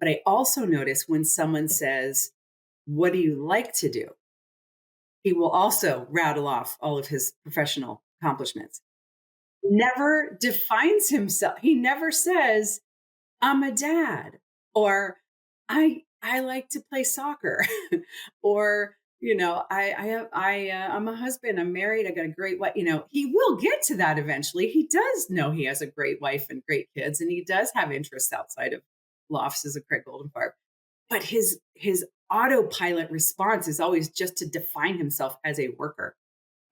But I also notice when someone says, "What do you like to do?" He will also rattle off all of his professional accomplishments. Never defines himself. He never says, "I'm a dad," or "I like to play soccer," or, I'm a husband, I'm married, I got a great wife. He will get to that eventually. He does know he has a great wife and great kids, and he does have interests outside of law offices of Craig Goldenfarb. But his autopilot response is always just to define himself as a worker,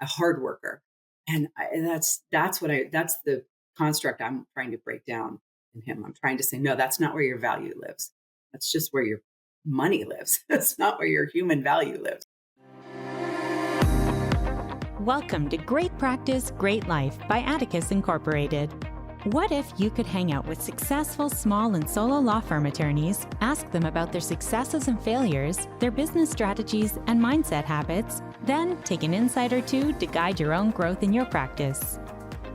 a hard worker. And that's the construct I'm trying to break down in him. I'm trying to say, no, that's not where your value lives. That's just where your money lives. That's not where your human value lives. Welcome to Great Practice, Great Life by Atticus Incorporated. What if you could hang out with successful small and solo law firm attorneys, ask them about their successes and failures, their business strategies and mindset habits, then take an insight or two to guide your own growth in your practice?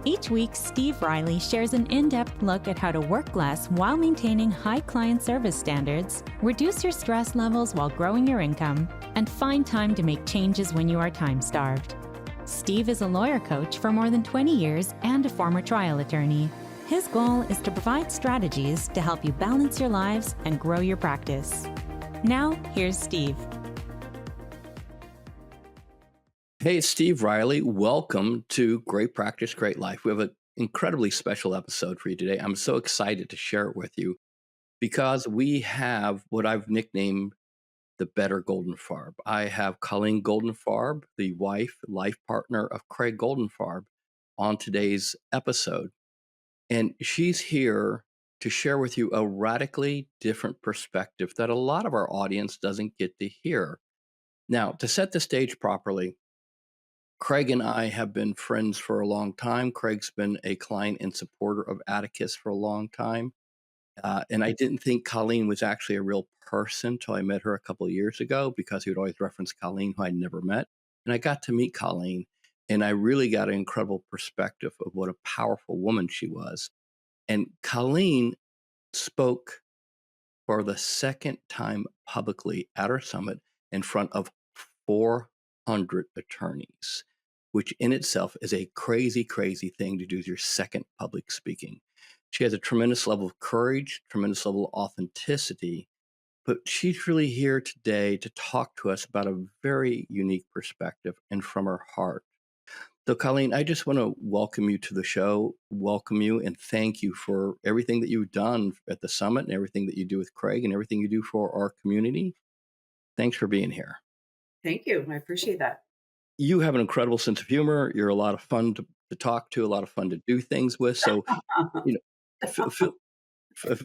Each week, Steve Riley shares an in-depth look at how to work less while maintaining high client service standards, reduce your stress levels while growing your income, and find time to make changes when you are time-starved. Steve is a lawyer coach for more than 20 years and a former trial attorney. His goal is to provide strategies to help you balance your lives and grow your practice. Now, here's Steve. Hey, it's Steve Riley. Welcome to Great Practice, Great Life. We have an incredibly special episode for you today. I'm so excited to share it with you because we have what I've nicknamed the better Goldenfarb. I have Colleen Goldenfarb, the life partner of Craig Goldenfarb, on today's episode. And she's here to share with you a radically different perspective that a lot of our audience doesn't get to hear. Now, to set the stage properly, Craig and I have been friends for a long time. Craig's been a client and supporter of Atticus for a long time. And I didn't think Colleen was actually a real person until I met her a couple of years ago because he would always reference Colleen, who I'd never met. And I got to meet Colleen, and I really got an incredible perspective of what a powerful woman she was. And Colleen spoke for the second time publicly at our summit in front of 400 attorneys, which in itself is a crazy, crazy thing to do with your second public speaking. She has a tremendous level of courage, tremendous level of authenticity, but she's really here today to talk to us about a very unique perspective and from her heart. So, Colleen, I just want to welcome you to the show, welcome you, and thank you for everything that you've done at the summit and everything that you do with Craig and everything you do for our community. Thanks for being here. Thank you. I appreciate that. You have an incredible sense of humor. You're a lot of fun to talk to, a lot of fun to do things with. So, you know, feel, feel, f-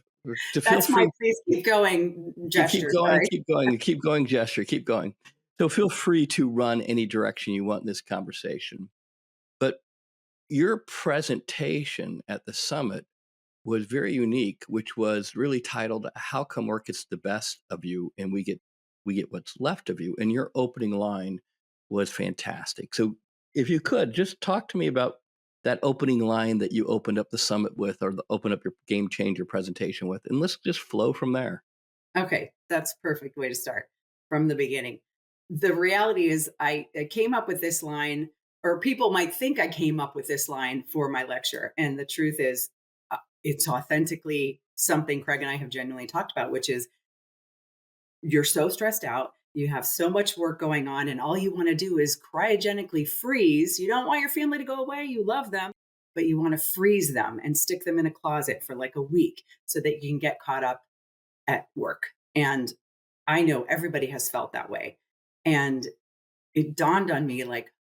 to feel That's my free please keep going to keep gesture. going, Sorry. keep going gesture, keep going. So feel free to run any direction you want in this conversation. But your presentation at the summit was very unique, which was really titled "How Come Work Gets the Best of You and we get what's left of you." And your opening line was fantastic. So if you could just talk to me about that opening line that you opened up the summit with, or open up your game changer presentation with, and let's just flow from there. Okay, that's a perfect way to start from the beginning. The reality is, I came up with this line, or people might think I came up with this line for my lecture. And the truth is, it's authentically something Craig and I have genuinely talked about, which is you're so stressed out. You have so much work going on, and all you want to do is cryogenically freeze. You don't want your family to go away. You love them, but you want to freeze them and stick them in a closet for like a week so that you can get caught up at work. And I know everybody has felt that way. And it dawned on me like,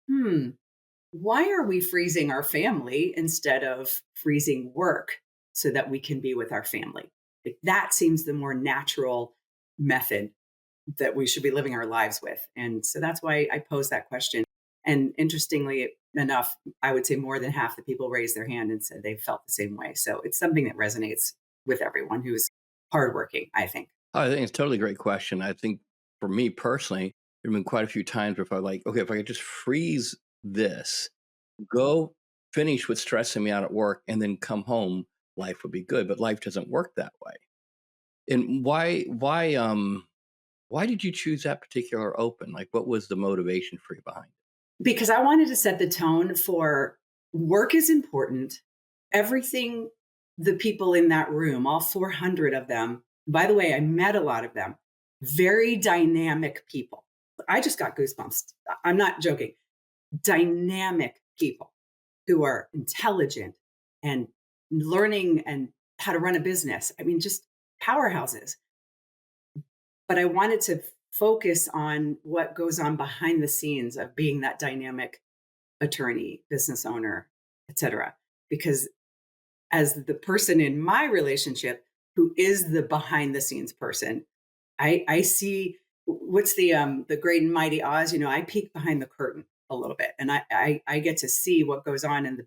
why are we freezing our family instead of freezing work so that we can be with our family? Like, that seems the more natural method that we should be living our lives with. And so that's why I posed that question. And interestingly enough, I would say more than half the people raised their hand and said they felt the same way. So it's something that resonates with everyone who's hardworking, I think. I think it's a totally great question. I think for me personally, there have been quite a few times where if I like, okay, if I could just freeze this, go finish what's stressing me out at work, and then come home, life would be good. But life doesn't work that way. And why did you choose that particular open? Like, what was the motivation for you behind it? Because I wanted to set the tone for work is important. Everything, the people in that room, all 400 of them, by the way, I met a lot of them, very dynamic people. I just got goosebumps. I'm not joking. Dynamic people who are intelligent and learning and how to run a business. I mean, just powerhouses. But I wanted to focus on what goes on behind the scenes of being that dynamic attorney, business owner, et cetera. Because as the person in my relationship who is the behind the scenes person, I see what's the great and mighty Oz. I peek behind the curtain a little bit, and I get to see what goes on in the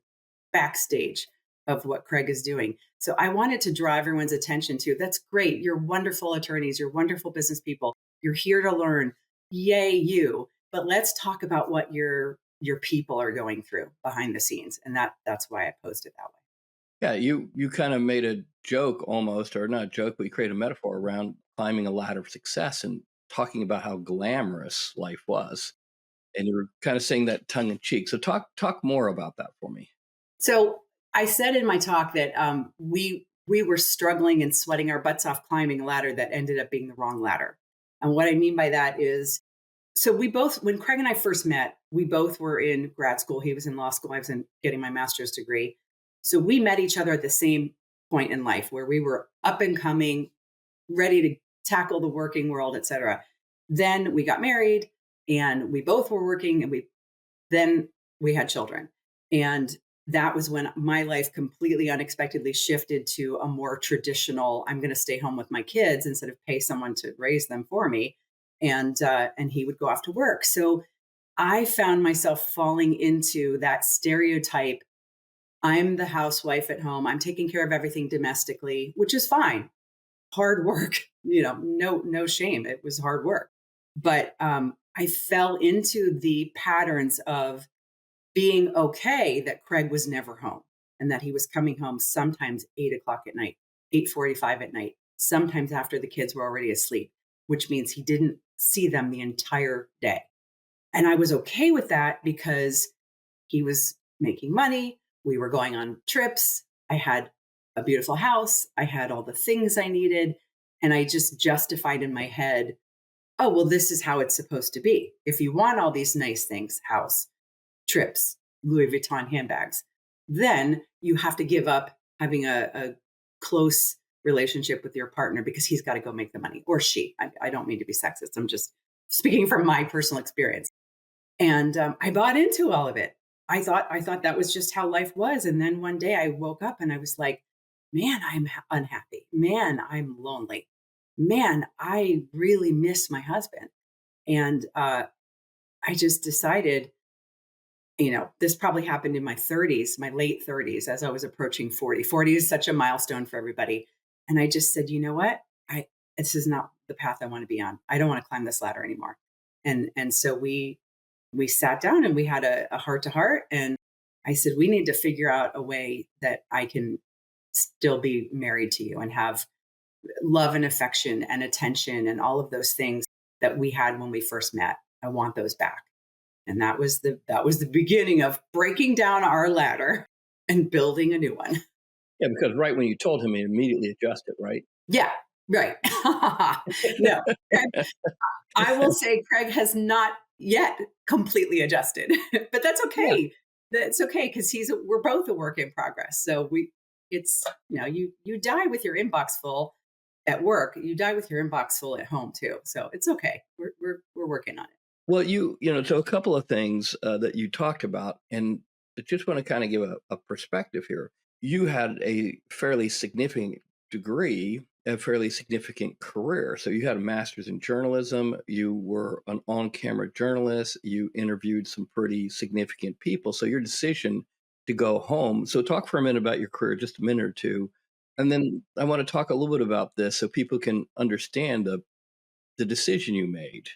backstage of what Craig is doing. So I wanted to draw everyone's attention to that's great. You're wonderful attorneys. You're wonderful business people. You're here to learn. Yay, you. But let's talk about what your people are going through behind the scenes. And that's why I posted that way. Yeah, you kind of made a joke almost, or not a joke, but you created a metaphor around climbing a ladder of success and talking about how glamorous life was. And you were kind of saying that tongue in cheek. So talk more about that for me. So I said in my talk that we were struggling and sweating our butts off climbing a ladder that ended up being the wrong ladder. And what I mean by that is, so we both, when Craig and I first met, we both were in grad school. He was in law school. I was getting my master's degree. So we met each other at the same point in life where we were up and coming, ready to tackle the working world, et cetera. Then we got married and we both were working, and then we had children. And that was when my life completely unexpectedly shifted to a more traditional, I'm going to stay home with my kids instead of pay someone to raise them for me. And he would go off to work. So I found myself falling into that stereotype. I'm the housewife at home. I'm taking care of everything domestically, which is fine. Hard work, no shame. It was hard work. But I fell into the patterns of being okay that Craig was never home and that he was coming home sometimes 8 o'clock at night, 8:45 at night, sometimes after the kids were already asleep, which means he didn't see them the entire day. And I was okay with that because he was making money. We were going on trips. I had a beautiful house. I had all the things I needed. And I just justified in my head, oh, well, this is how it's supposed to be. If you want all these nice things, house, trips, Louis Vuitton handbags, then you have to give up having a close relationship with your partner because he's got to go make the money, or she. I don't mean to be sexist. I'm just speaking from my personal experience. And I bought into all of it. I thought that was just how life was. And then one day I woke up and I was like, man, I'm unhappy. Man, I'm lonely. Man, I really miss my husband. And I just decided, this probably happened in my 30s, my late 30s, as I was approaching 40. 40 is such a milestone for everybody. And I just said, you know what? This is not the path I want to be on. I don't want to climb this ladder anymore. And so we sat down and we had a heart to heart. And I said, we need to figure out a way that I can still be married to you and have love and affection and attention and all of those things that we had when we first met. I want those back. And that was the beginning of breaking down our ladder and building a new one. Yeah, because right when you told him, he immediately adjusted, right? Yeah, right. No, I will say Craig has not yet completely adjusted, but that's okay. Yeah. That's okay because we're both a work in progress. So you die with your inbox full at work. You die with your inbox full at home too. So it's okay. We're working on it. Well, so a couple of things that you talked about, and I just want to kind of give a perspective here. You had a fairly significant degree, a fairly significant career. So you had a master's in journalism. You were an on-camera journalist. You interviewed some pretty significant people. So your decision to go home. So talk for a minute about your career, just a minute or two. And then I want to talk a little bit about this so people can understand the decision you made.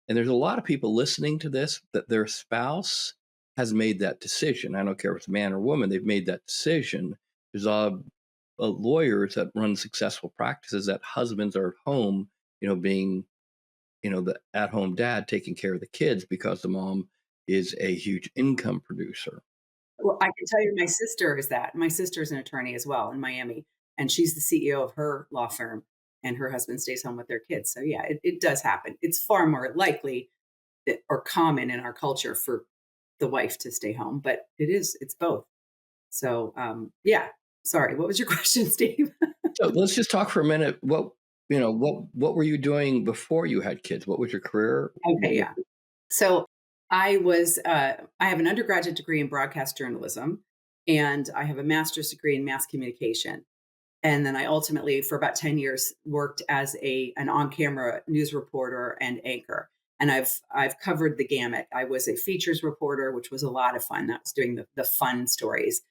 And there's a lot of people listening to this that their spouse has made that decision. I don't care if it's man or woman, they've made that decision. There's a lawyers that run successful practices that husbands are at home, being, the at home dad taking care of the kids because the mom is a huge income producer. Well, I can tell you my sister is that. My sister's an attorney as well in Miami, and she's the CEO of her law firm, and her husband stays home with their kids. So yeah, it does happen. It's far more likely or common in our culture for the wife to stay home, but it's both. So yeah. Sorry, what was your question, Steve? So let's just talk for a minute. What were you doing before you had kids? What was your career? Okay, yeah. So I have an undergraduate degree in broadcast journalism, and I have a master's degree in mass communication. And then I ultimately, for about 10 years, worked as an on-camera news reporter and anchor. And I've covered the gamut. I was a features reporter, which was a lot of fun. That was doing the fun stories.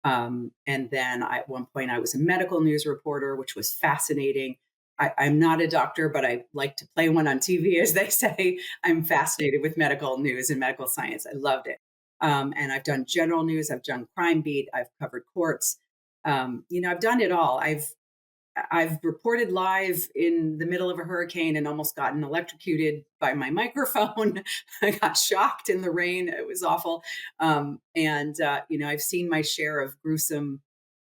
And then at one point, I was a medical news reporter, which was fascinating. I'm not a doctor, but I like to play one on TV, as they say. I'm fascinated with medical news and medical science. I loved it. And I've done general news. I've done crime beat. I've covered courts. I've done it all. I've reported live in the middle of a hurricane and almost gotten electrocuted by my microphone. I got shocked in the rain. It was awful. I've seen my share of gruesome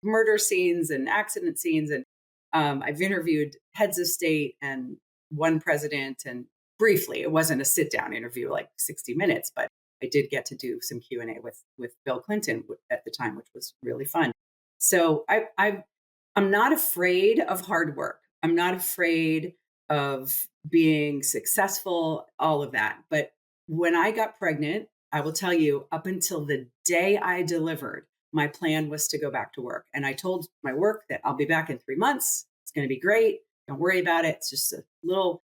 murder scenes and accident scenes. And I've interviewed heads of state and one president. And briefly, it wasn't a sit down interview like 60 minutes, but I did get to do some Q&A with Bill Clinton at the time, which was really fun. So I'm not afraid of hard work. I'm not afraid of being successful, all of that. But when I got pregnant, I will tell you, up until the day I delivered, my plan was to go back to work. And I told my work that I'll be back in 3 months. It's going to be great. Don't worry about it. It's just a little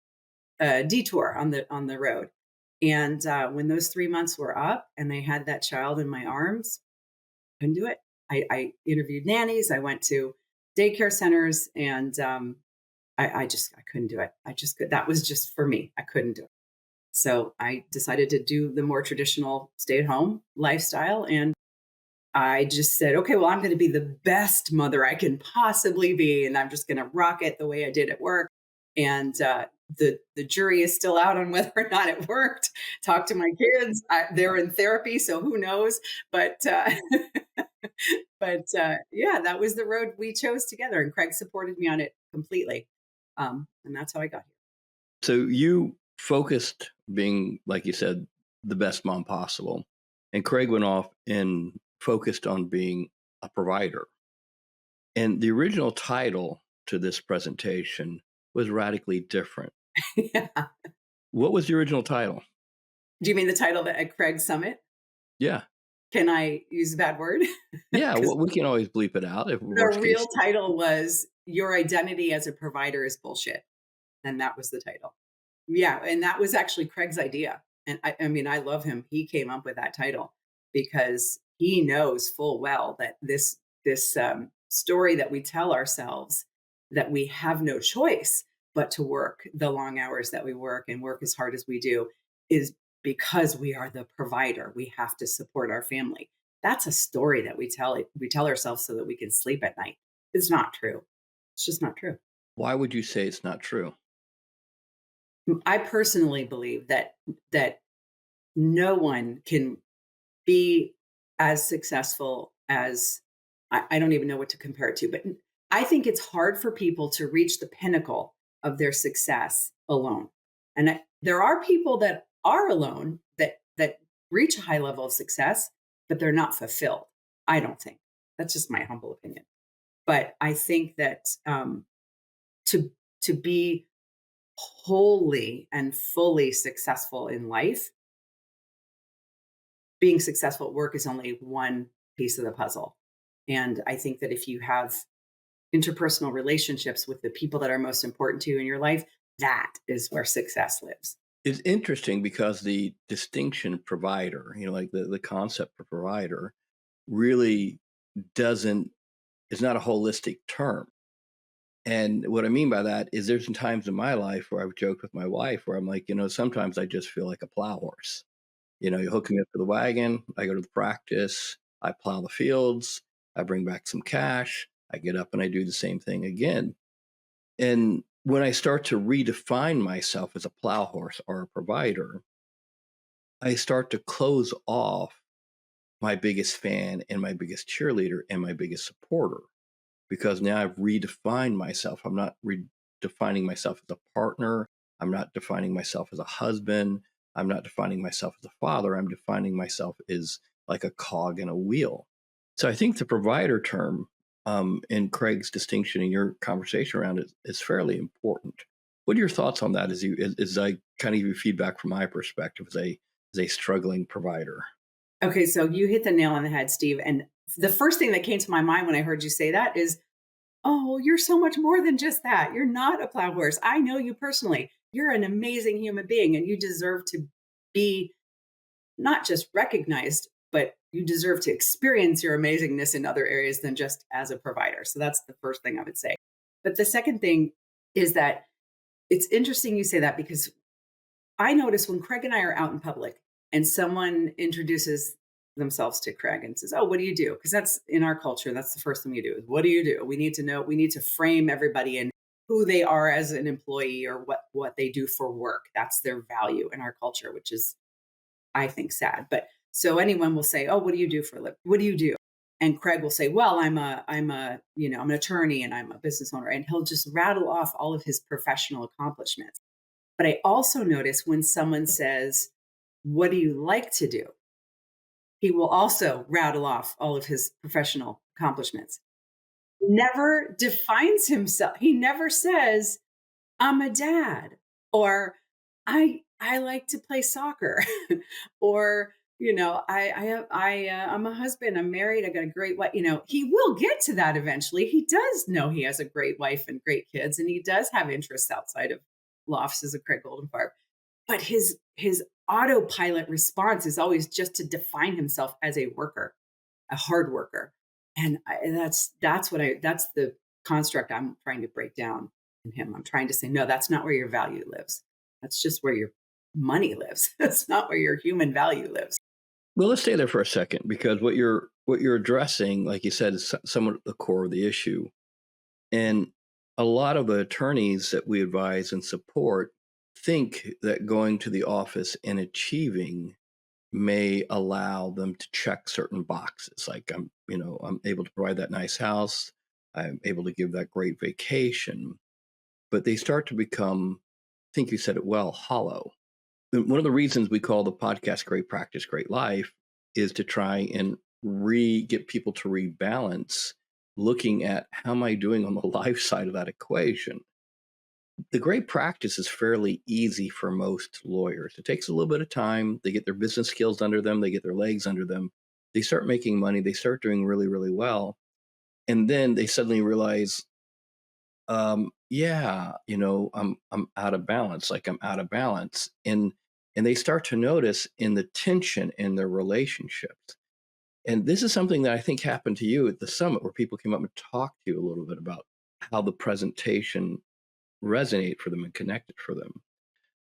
detour on the road. And when those 3 months were up and I had that child in my arms, I couldn't do it. I interviewed nannies. I went to daycare centers, and I couldn't do it. That was just for me. I couldn't do it. So I decided to do the more traditional stay-at-home lifestyle, and I just said, okay, well, I'm going to be the best mother I can possibly be, and I'm just going to rock it the way I did at work. And the jury is still out on whether or not it worked. Talk to my kids; they're in therapy, so who knows? But yeah, that was the road we chose together, and Craig supported me on it completely, and that's how I got here. So you focused being, like you said, the best mom possible, and Craig went off and focused on being a provider. And the original title to this presentation was radically different. Yeah. What was the original title? Do you mean the title at Craig's Summit? Yeah. Can I use a bad word? Yeah, well, we can always bleep it out. If the real title was Your Identity as a Provider is Bullshit. And that was the title. Yeah. And that was actually Craig's idea. And I mean, I love him. He came up with that title because he knows full well that this story that we tell ourselves, that we have no choice but to work the long hours that we work and work as hard as we do, is because we are the provider. We have to support our family. That's a story that we tell ourselves so that we can sleep at night. It's not true. It's just not true. Why would you say it's not true? I personally believe that no one can be as successful as I don't even know what to compare it to, but I think it's hard for people to reach the pinnacle of their success alone. And there are people that are alone that reach a high level of success, but they're not fulfilled. I don't think. That's just my humble opinion. But I think that to be wholly and fully successful in life, being successful at work is only one piece of the puzzle. And I think that if you have interpersonal relationships with the people that are most important to you in your life, that is where success lives. It's interesting because the distinction provider, like the concept for provider, really is not a holistic term. And what I mean by that is there's some times in my life where I've joked with my wife where I'm like, sometimes I just feel like a plow horse. You hook me up to the wagon, I go to the practice, I plow the fields, I bring back some cash, I get up and I do the same thing again. And when I start to redefine myself as a plow horse or a provider, I start to close off my biggest fan and my biggest cheerleader and my biggest supporter, because now I've redefined myself. I'm not redefining myself as a partner. I'm not defining myself as a husband. I'm not defining myself as a father. I'm defining myself as like a cog in a wheel. So I think the provider term, in Craig's distinction in your conversation around it, is fairly important. What are your thoughts on that as I kind of give you feedback from my perspective as a struggling provider? Okay, so you hit the nail on the head, Steve. And the first thing that came to my mind when I heard you say that is, oh, you're so much more than just that. You're not a plow horse. I know you personally. You're an amazing human being, and you deserve to be not just recognized, but you deserve to experience your amazingness in other areas than just as a provider. So that's the first thing I would say. But the second thing is that it's interesting you say that, because I notice when Craig and I are out in public and someone introduces themselves to Craig and says, "Oh, what do you do?" Because that's in our culture. That's the first thing we do is, "What do you do?" We need to know. We need to frame everybody in who they are as an employee, or what they do for work. That's their value in our culture, which is, I think, sad. But so anyone will say, "Oh, what do you do for a living? What do you do?" And Craig will say, "Well, I'm an attorney and I'm a business owner," and he'll just rattle off all of his professional accomplishments. But I also notice when someone says, "What do you like to do?" he will also rattle off all of his professional accomplishments. Never defines himself. He never says, "I'm a dad," or I like to play soccer," or I'm a husband. I'm married. I got a great wife. He will get to that eventually. He does know he has a great wife and great kids, and he does have interests outside of law offices of Craig Goldenfarb. But his autopilot response is always just to define himself as a worker, a hard worker. And that's the construct I'm trying to break down in him. I'm trying to say, no, that's not where your value lives. That's just where your money lives. That's not where your human value lives. Well, let's stay there for a second, because what you're addressing, like you said, is somewhat at the core of the issue. And a lot of the attorneys that we advise and support think that going to the office and achieving may allow them to check certain boxes. Like I'm able to provide that nice house. I'm able to give that great vacation. But they start to become, I think you said it well, hollow. And one of the reasons we call the podcast Great Practice, Great Life is to try and get people to rebalance, looking at how am I doing on the life side of that equation. The great practice is fairly easy for most lawyers. It takes a little bit of time. They get their business skills under them, they get their legs under them. They start making money, they start doing really, really well. And then they suddenly realize, yeah, I'm out of balance. Like I'm out of balance. And they start to notice in the tension in their relationships. And this is something that I think happened to you at the summit, where people came up and talked to you a little bit about how the presentation resonate for them and connected for them.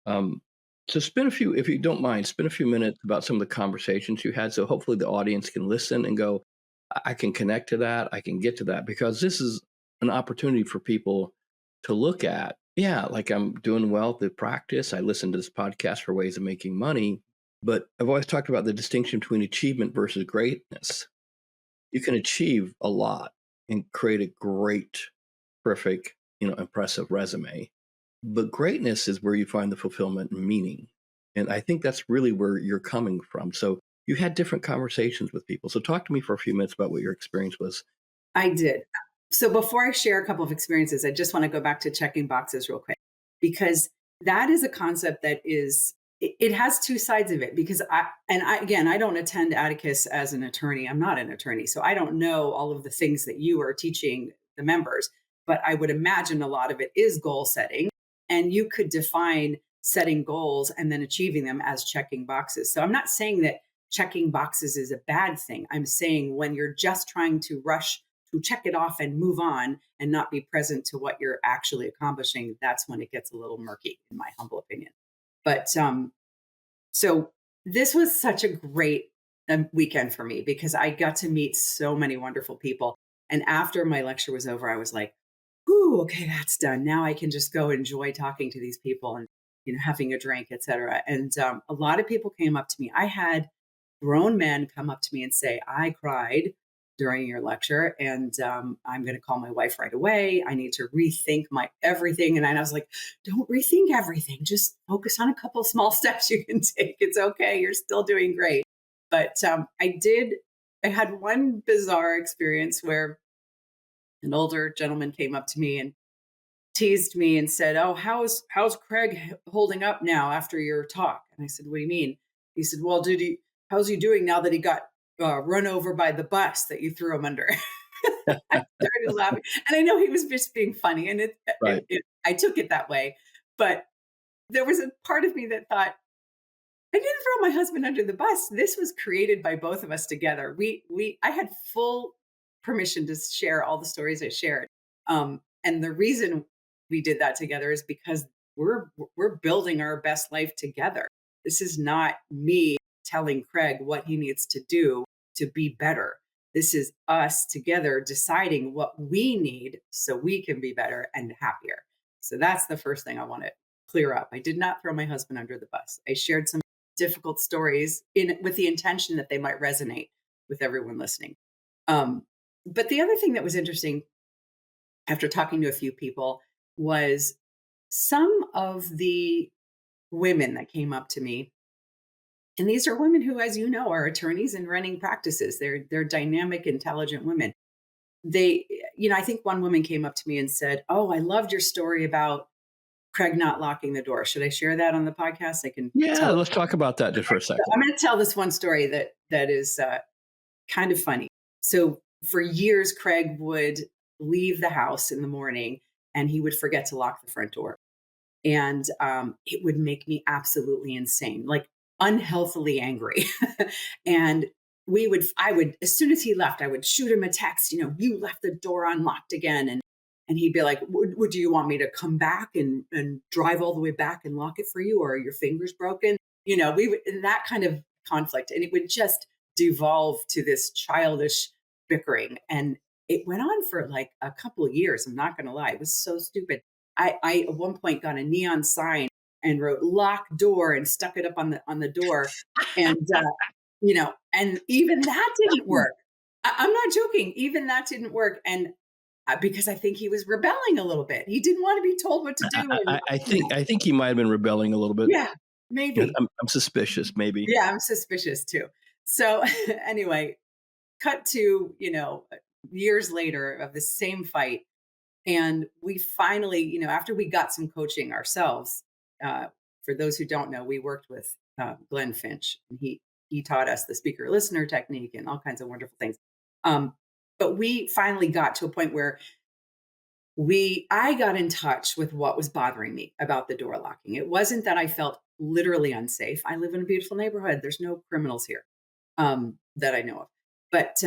Um, so if you don't mind, spend a few minutes about some of the conversations you had. So hopefully the audience can listen and go, I can connect to that. I can get to that, because this is an opportunity for people to look at. Yeah, like I'm doing well at the practice. I listen to this podcast for ways of making money, but I've always talked about the distinction between achievement versus greatness. You can achieve a lot and create a great, perfect, impressive resume. But greatness is where you find the fulfillment and meaning. And I think that's really where you're coming from. So you had different conversations with people. So talk to me for a few minutes about what your experience was. I did. So before I share a couple of experiences, I just want to go back to checking boxes real quick, because that is a concept that it has two sides of it. Because again, I don't attend Atticus as an attorney. I'm not an attorney. So I don't know all of the things that you are teaching the members, but I would imagine a lot of it is goal setting. And you could define setting goals and then achieving them as checking boxes. So I'm not saying that checking boxes is a bad thing. I'm saying when you're just trying to rush to check it off and move on and not be present to what you're actually accomplishing, that's when it gets a little murky, in my humble opinion. But so this was such a great weekend for me, because I got to meet so many wonderful people. And after my lecture was over, I was like, "Ooh, okay, that's done. Now I can just go enjoy talking to these people and having a drink, etc." And a lot of people came up to me. I had grown men come up to me and say, "I cried during your lecture, and I'm going to call my wife right away. I need to rethink my everything." And I was like, "Don't rethink everything. Just focus on a couple small steps you can take. It's okay. You're still doing great." But I had one bizarre experience where an older gentleman came up to me and teased me and said, "Oh, how's Craig holding up now after your talk?" And I said, "What do you mean?" He said, "Well, how's he doing now that he got run over by the bus that you threw him under?" I started laughing, and I know he was just being funny, and Right. I took it that way. But there was a part of me that thought, I didn't throw my husband under the bus. This was created by both of us together. I had full permission to share all the stories I shared. And the reason we did that together is because we're building our best life together. This is not me telling Craig what he needs to do to be better. This is us together deciding what we need so we can be better and happier. So that's the first thing I want to clear up. I did not throw my husband under the bus. I shared some difficult stories with the intention that they might resonate with everyone listening. But the other thing that was interesting after talking to a few people was some of the women that came up to me. And these are women who, as you know, are attorneys and running practices. They're dynamic, intelligent women. They, I think one woman came up to me and said, "Oh, I loved your story about Craig not locking the door." Should I share that on the podcast? I can Yeah, tell. let's talk about that just for a second. I'm going to tell this one story that is kind of funny. So for years, Craig would leave the house in the morning and he would forget to lock the front door, and it would make me absolutely insane, like unhealthily angry. And I would, as soon as he left, I would shoot him a text. You left the door unlocked again, and he'd be like, would do you want me to come back and drive all the way back and lock it for you, or are your fingers broken?" We would in that kind of conflict, and it would just devolve to this childish bickering. And it went on for like a couple of years. I'm not going to lie. It was so stupid. I at one point got a neon sign and wrote "lock door" and stuck it up on the door. And, and even that didn't work. I'm not joking. Even that didn't work. And because I think he was rebelling a little bit. He didn't want to be told what to do. And, I think he might have been rebelling a little bit. yeah, maybe. I'm suspicious, maybe. Yeah, I'm suspicious too. So anyway, cut to, years later of the same fight. And we finally, after we got some coaching ourselves, for those who don't know, we worked with Glenn Finch, and he taught us the speaker listener technique and all kinds of wonderful things. But we finally got to a point where I got in touch with what was bothering me about the door locking. It wasn't that I felt literally unsafe. I live in a beautiful neighborhood. There's no criminals here that I know of. But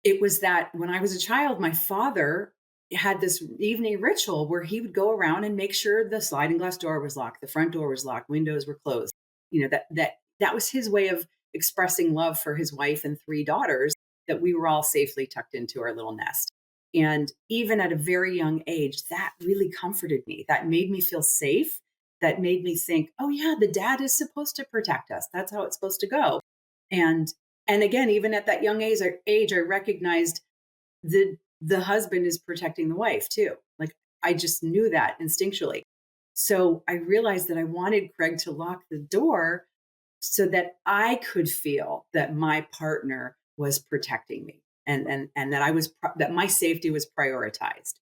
it was that when I was a child, my father had this evening ritual where he would go around and make sure the sliding glass door was locked, the front door was locked, windows were closed. That was his way of expressing love for his wife and three daughters, that we were all safely tucked into our little nest. And even at a very young age, that really comforted me. That made me feel safe. That made me think, oh yeah, the dad is supposed to protect us. That's how it's supposed to go. And again, even at that young age, I recognized the husband is protecting the wife too. Like, I just knew that instinctually. So I realized that I wanted Craig to lock the door so that I could feel that my partner was protecting me, and that my safety was prioritized.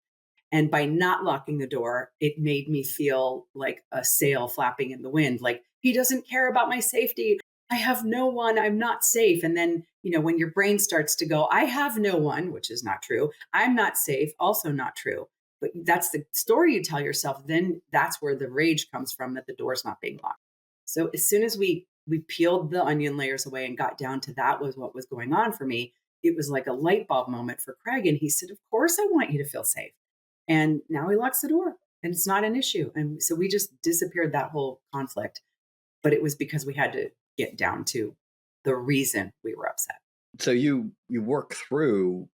And by not locking the door, it made me feel like a sail flapping in the wind. Like, he doesn't care about my safety. I have no one. I'm not safe. And then, when your brain starts to go, I have no one, which is not true. I'm not safe, also not true. But that's the story you tell yourself. Then that's where the rage comes from, that the door's not being locked. So as soon as we peeled the onion layers away and got down to that was what was going on for me, it was like a light bulb moment for Craig. And he said, "Of course I want you to feel safe." And now he locks the door and it's not an issue. And so we just disappeared that whole conflict. But it was because we had to get down to the reason we were upset. So you work through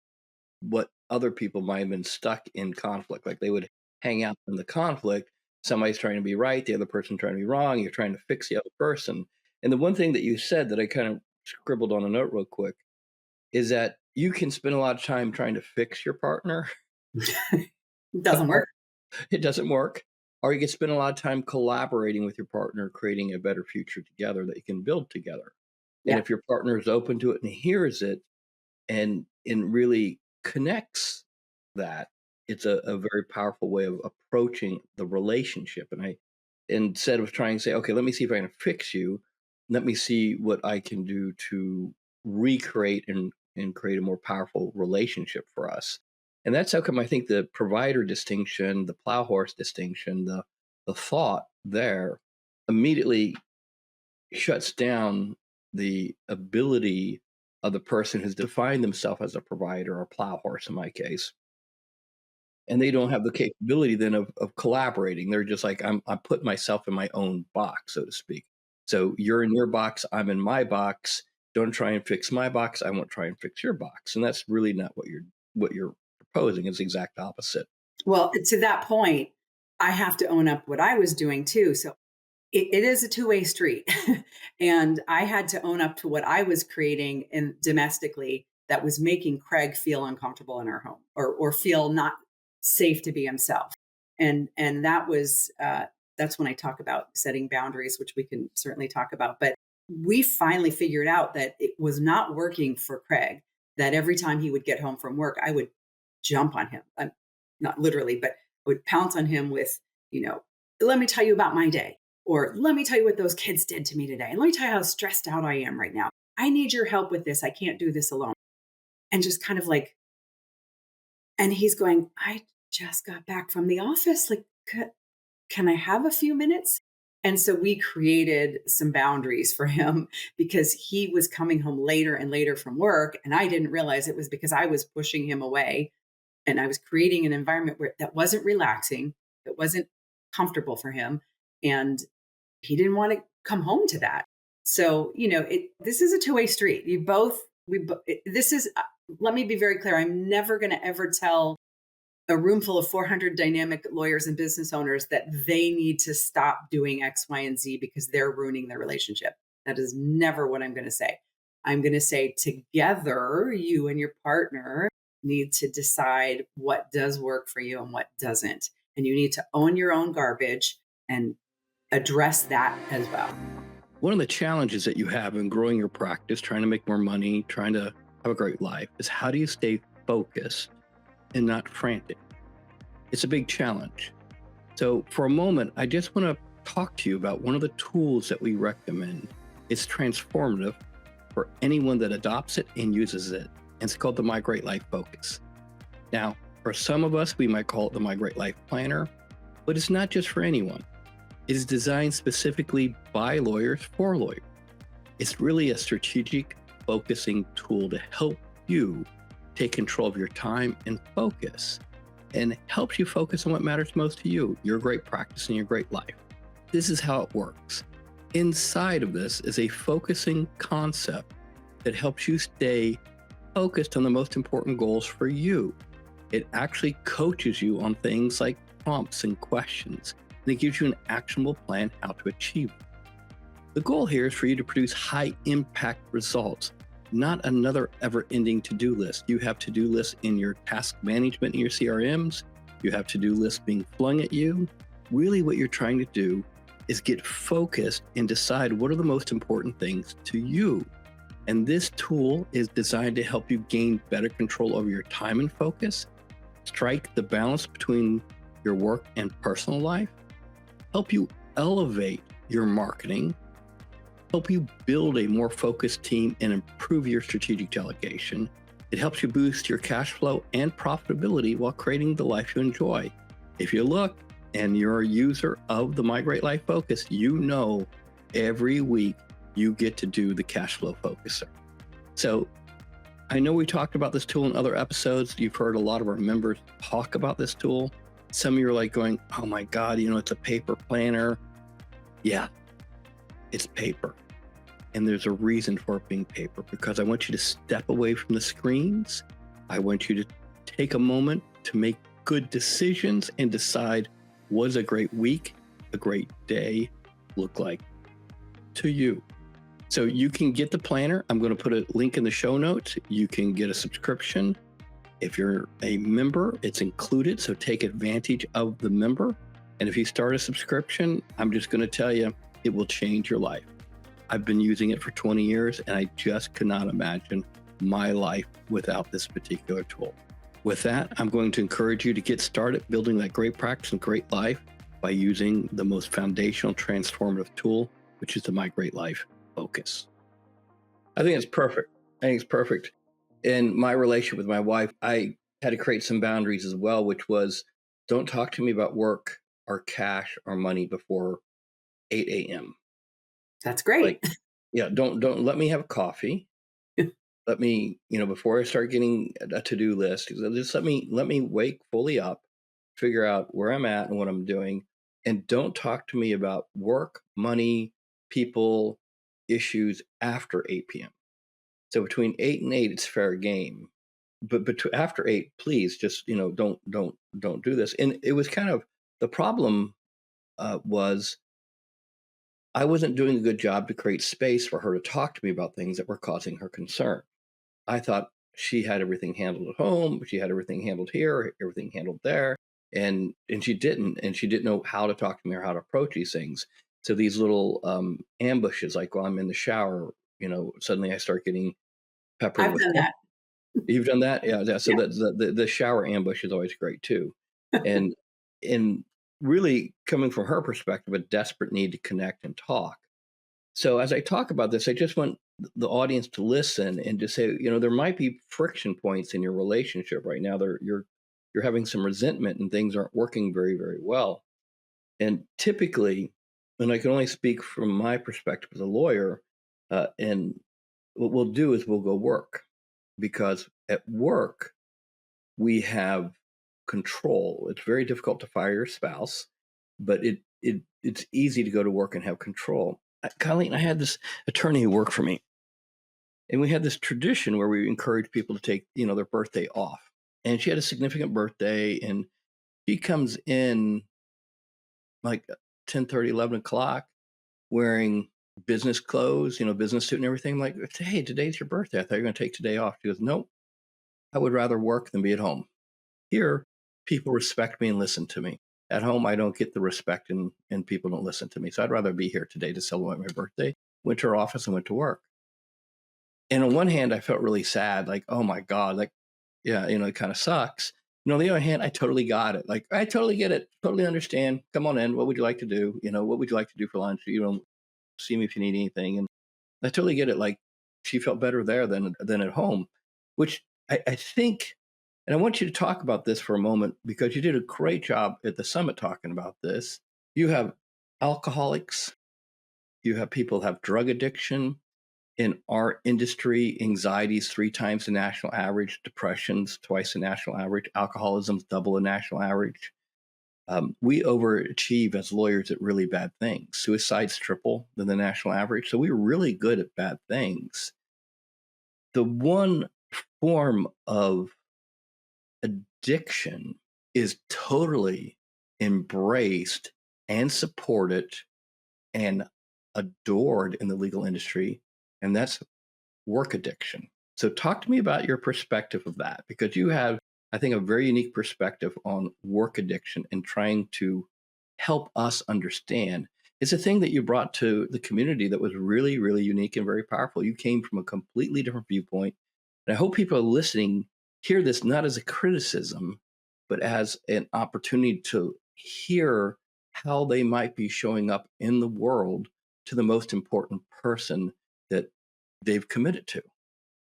what other people might have been stuck in conflict. Like they would hang out in the conflict. Somebody's trying to be right, the other person trying to be wrong. You're trying to fix the other person. And the one thing that you said that I kind of scribbled on a note real quick is that you can spend a lot of time trying to fix your partner. It doesn't work. It doesn't work. Or you can spend a lot of time collaborating with your partner, creating a better future together that you can build together. Yeah. And if your partner is open to it and hears it and really connects that, it's a very powerful way of approaching the relationship. And I, instead of trying to say, okay, let me see if I can fix you, let me see what I can do to recreate and create a more powerful relationship for us. And that's how come I think the provider distinction, the plow horse distinction, the thought there immediately shuts down the ability of the person who's defined themselves as a provider or plow horse in my case. And they don't have the capability then of collaborating. They're just like, I put myself in my own box, so to speak. So you're in your box, I'm in my box. Don't try and fix my box. I won't try and fix your box. And that's really not what you're proposing. It's the exact opposite. Well, to that point, I have to own up what I was doing too. So it is a two-way street. And I had to own up to what I was creating in domestically that was making Craig feel uncomfortable in our home or feel not safe to be himself. And that was that's when I talk about setting boundaries, which we can certainly talk about. But we finally figured out that it was not working for Craig, that every time he would get home from work, I would jump on him. Not literally, but I would pounce on him with, let me tell you about my day. Or let me tell you what those kids did to me today. And let me tell you how stressed out I am right now. I need your help with this. I can't do this alone. And just kind of like, and he's going, I just got back from the office. Like, can I have a few minutes? And so we created some boundaries for him because he was coming home later and later from work. And I didn't realize it was because I was pushing him away. And I was creating an environment that wasn't relaxing. It wasn't comfortable for him. And he didn't want to come home to that. So, this is a two-way street. Let me be very clear. I'm never going to ever tell a room full of 400 dynamic lawyers and business owners that they need to stop doing X, Y, and Z because they're ruining their relationship. That is never what I'm going to say. I'm going to say together, you and your partner need to decide what does work for you and what doesn't. And you need to own your own garbage and address that as well. One of the challenges that you have in growing your practice, trying to make more money, trying to have a great life, is how do you stay focused and not frantic? It's a big challenge. So for a moment, I just want to talk to you about one of the tools that we recommend. It's transformative for anyone that adopts it and uses it. And it's called the My Great Life Focus. Now, for some of us, we might call it the My Great Life Planner, but it's not just for anyone. It is designed specifically by lawyers for lawyers. It's really a strategic focusing tool to help you take control of your time and focus, and helps you focus on what matters most to you, your great practice and your great life. This is how it works. Inside of this is a focusing concept that helps you stay focused on the most important goals for you. It actually coaches you on things like prompts and questions, and it gives you an actionable plan how to achieve it. The goal here is for you to produce high impact results, not another ever-ending to-do list. You have to-do lists in your task management in your CRMs. You have to-do lists being flung at you. Really what you're trying to do is get focused and decide what are the most important things to you. And this tool is designed to help you gain better control over your time and focus, strike the balance between your work and personal life, help you elevate your marketing, help you build a more focused team and improve your strategic delegation. It helps you boost your cash flow and profitability while creating the life you enjoy. If you look and you're a user of the My Great Life Focus, you know every week you get to do the cash flow focuser. So I know we talked about this tool in other episodes. You've heard a lot of our members talk about this tool. Some of you are like going, oh my God, it's a paper planner. Yeah, it's paper. And there's a reason for it being paper, because I want you to step away from the screens. I want you to take a moment to make good decisions and decide what does a great week, a great day look like to you. So you can get the planner. I'm going to put a link in the show notes. You can get a subscription. If you're a member, it's included. So take advantage of the member. And if you start a subscription, I'm just going to tell you, it will change your life. I've been using it for 20 years, and I just could not imagine my life without this particular tool. With that, I'm going to encourage you to get started building that great practice and great life by using the most foundational transformative tool, which is the My Great Life Focus. I think it's perfect. I think it's perfect. In my relationship with my wife, I had to create some boundaries as well, which was don't talk to me about work or cash or money before 8 a.m. That's great. Like, yeah, don't let me have coffee. Let me, before I start getting a to-do list, just let me wake fully up, figure out where I'm at and what I'm doing, and don't talk to me about work, money, people, issues after 8 p.m. So between 8 and 8, it's fair game. But after 8, please just, don't do this. And it was kind of the problem was I wasn't doing a good job to create space for her to talk to me about things that were causing her concern. I thought she had everything handled at home. She had everything handled here, everything handled there. And she didn't. And she didn't know how to talk to me or how to approach these things. So these little ambushes, like while I'm in the shower, suddenly I start getting peppered I've with. done that. You've done that? Yeah. So Yeah. the shower ambush is always great too. And really coming from her perspective, a desperate need to connect and talk. So as I talk about this, I just want the audience to listen and to say, there might be friction points in your relationship right now. You're having some resentment and things aren't working very, very well. And typically, and I can only speak from my perspective as a lawyer, and what we'll do is we'll go work, because at work we have control. It's very difficult to fire your spouse, but it's easy to go to work and have control. Colleen, I had this attorney who worked for me, and we had this tradition where we encourage people to take, their birthday off. And she had a significant birthday, and she comes in like 10:30, 11 o'clock wearing business clothes, business suit and everything. I'm like, hey, today's your birthday. I thought you were going to take today off. She goes, nope, I would rather work than be at home. Here, people respect me and listen to me. At home, I don't get the respect and people don't listen to me. So I'd rather be here today to celebrate my birthday. Went to her office and went to work. And on one hand, I felt really sad, like, oh my God, like, yeah, it kind of sucks. On the other hand, I totally got it. Like, I totally get it, totally understand. Come on in. What would you like to do? What would you like to do for lunch? See me if you need anything. And I totally get it. Like, she felt better there than at home, which I think, and I want you to talk about this for a moment, because you did a great job at the summit talking about this. You have alcoholics, you have people who have drug addiction. In our industry, anxiety is 3 times the national average, depression's twice the national average, alcoholism's double the national average. We overachieve as lawyers at really bad things. Suicide's triple than the national average. So we're really good at bad things. The one form of addiction is totally embraced and supported and adored in the legal industry, and that's work addiction. So talk to me about your perspective of that, because you have, I think, a very unique perspective on work addiction and trying to help us understand. It's a thing that you brought to the community that was really, really unique and very powerful. You came from a completely different viewpoint. And I hope people listening hear this not as a criticism, but as an opportunity to hear how they might be showing up in the world to the most important person that they've committed to.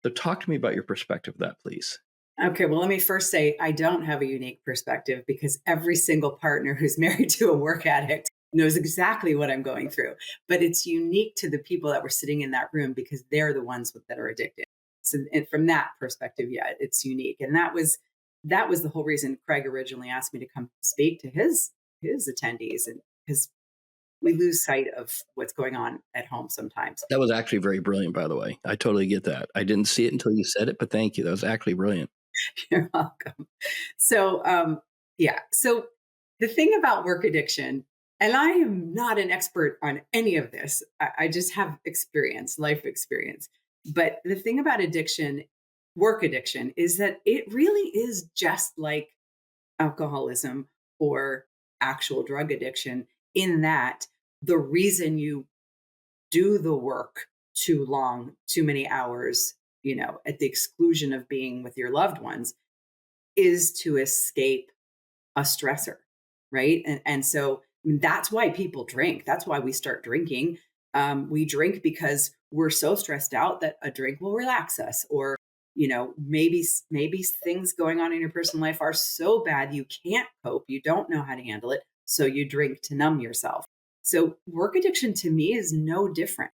So talk to me about your perspective of that, please. Okay, well, let me first say I don't have a unique perspective, because every single partner who's married to a work addict knows exactly what I'm going through. But it's unique to the people that were sitting in that room, because they're the ones that are addicted. So, and from that perspective, yeah, it's unique. And that was the whole reason Craig originally asked me to come speak to his attendees, and because we lose sight of what's going on at home sometimes. That was actually very brilliant, by the way. I totally get that. I didn't see it until you said it, but thank you. That was actually brilliant. You're welcome. So, yeah. So the thing about work addiction, and I am not an expert on any of this. I just have experience, life experience. But the thing about addiction, work addiction, is that it really is just like alcoholism or actual drug addiction, in that the reason you do the work too long, too many hours, at the exclusion of being with your loved ones, is to escape a stressor, right? And so I mean, that's why people drink. That's why we start drinking. We drink because we're so stressed out that a drink will relax us, or maybe things going on in your personal life are so bad you can't cope, you don't know how to handle it, so you drink to numb yourself. So work addiction to me is no different.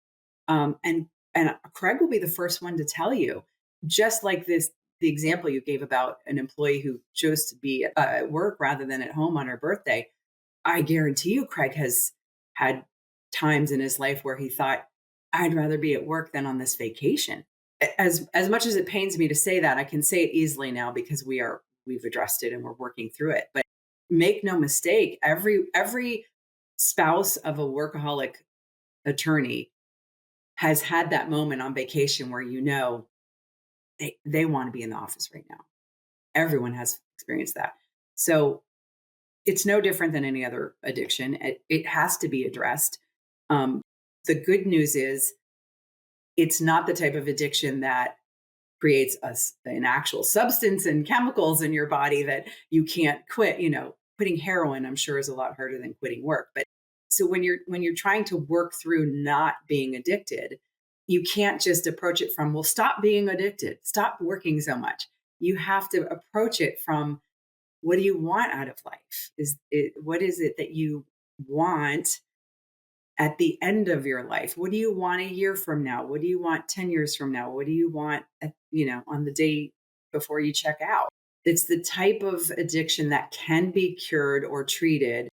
And Craig will be the first one to tell you, just like this, the example you gave about an employee who chose to be at work rather than at home on her birthday. I guarantee you, Craig has had times in his life where he thought, I'd rather be at work than on this vacation. As much as it pains me to say that, I can say it easily now because we've addressed it and we're working through it. But make no mistake, every spouse of a workaholic attorney has had that moment on vacation where they want to be in the office right now. Everyone has experienced that. So it's no different than any other addiction. It has to be addressed. Um, the good news is it's not the type of addiction that creates an actual substance and chemicals in your body that you can't quit. Quitting heroin, I'm sure, is a lot harder than quitting work. But so when you're trying to work through not being addicted, you can't just approach it from, well, stop being addicted, stop working so much. You have to approach it from, what do you want out of life? What is it that you want at the end of your life? What do you want a year from now? What do you want 10 years from now? What do you want, on the day before you check out? It's the type of addiction that can be cured or treated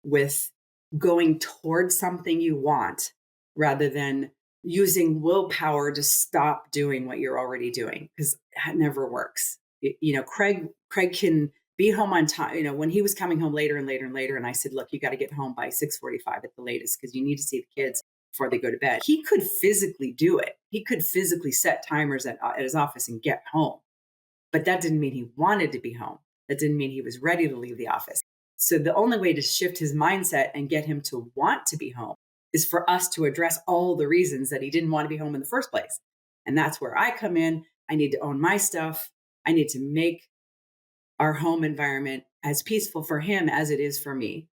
with going towards something you want, rather than using willpower to stop doing what you're already doing, because that never works. Craig can be home on time. When he was coming home later and later and later, and I said, look, you got to get home by 6:45 at the latest, because you need to see the kids before they go to bed. He could physically do it. He could physically set timers at his office and get home. But that didn't mean he wanted to be home. That didn't mean he was ready to leave the office. So the only way to shift his mindset and get him to want to be home is for us to address all the reasons that he didn't want to be home in the first place. And that's where I come in. I need to own my stuff. I need to make our home environment as peaceful for him as it is for me.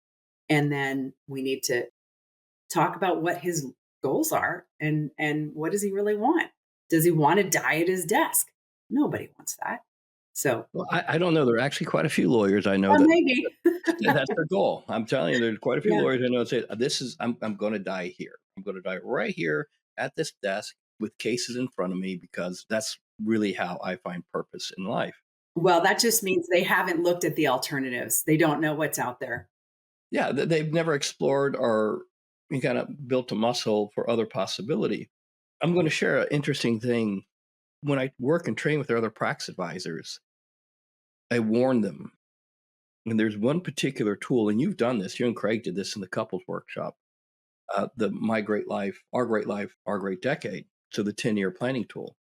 And then we need to talk about what his goals are, and what does he really want? Does he want to die at his desk? Nobody wants that. So, Well, I don't know. There are actually quite a few lawyers I know that maybe. that's their goal. I'm telling you, there's quite a few Yeah. lawyers I know that say, I'm going to die here. I'm going to die right here at this desk with cases in front of me, because that's really how I find purpose in life. Well, that just means they haven't looked at the alternatives. They don't know what's out there. Yeah, they've never explored or kind of built a muscle for other possibility. I'm going to share an interesting thing. When I work and train with their other practice advisors, I warn them. And there's one particular tool, and you've done this. You and Craig did this in the couples workshop. The My Great Life, Our Great Decade. So the 10-year planning tool.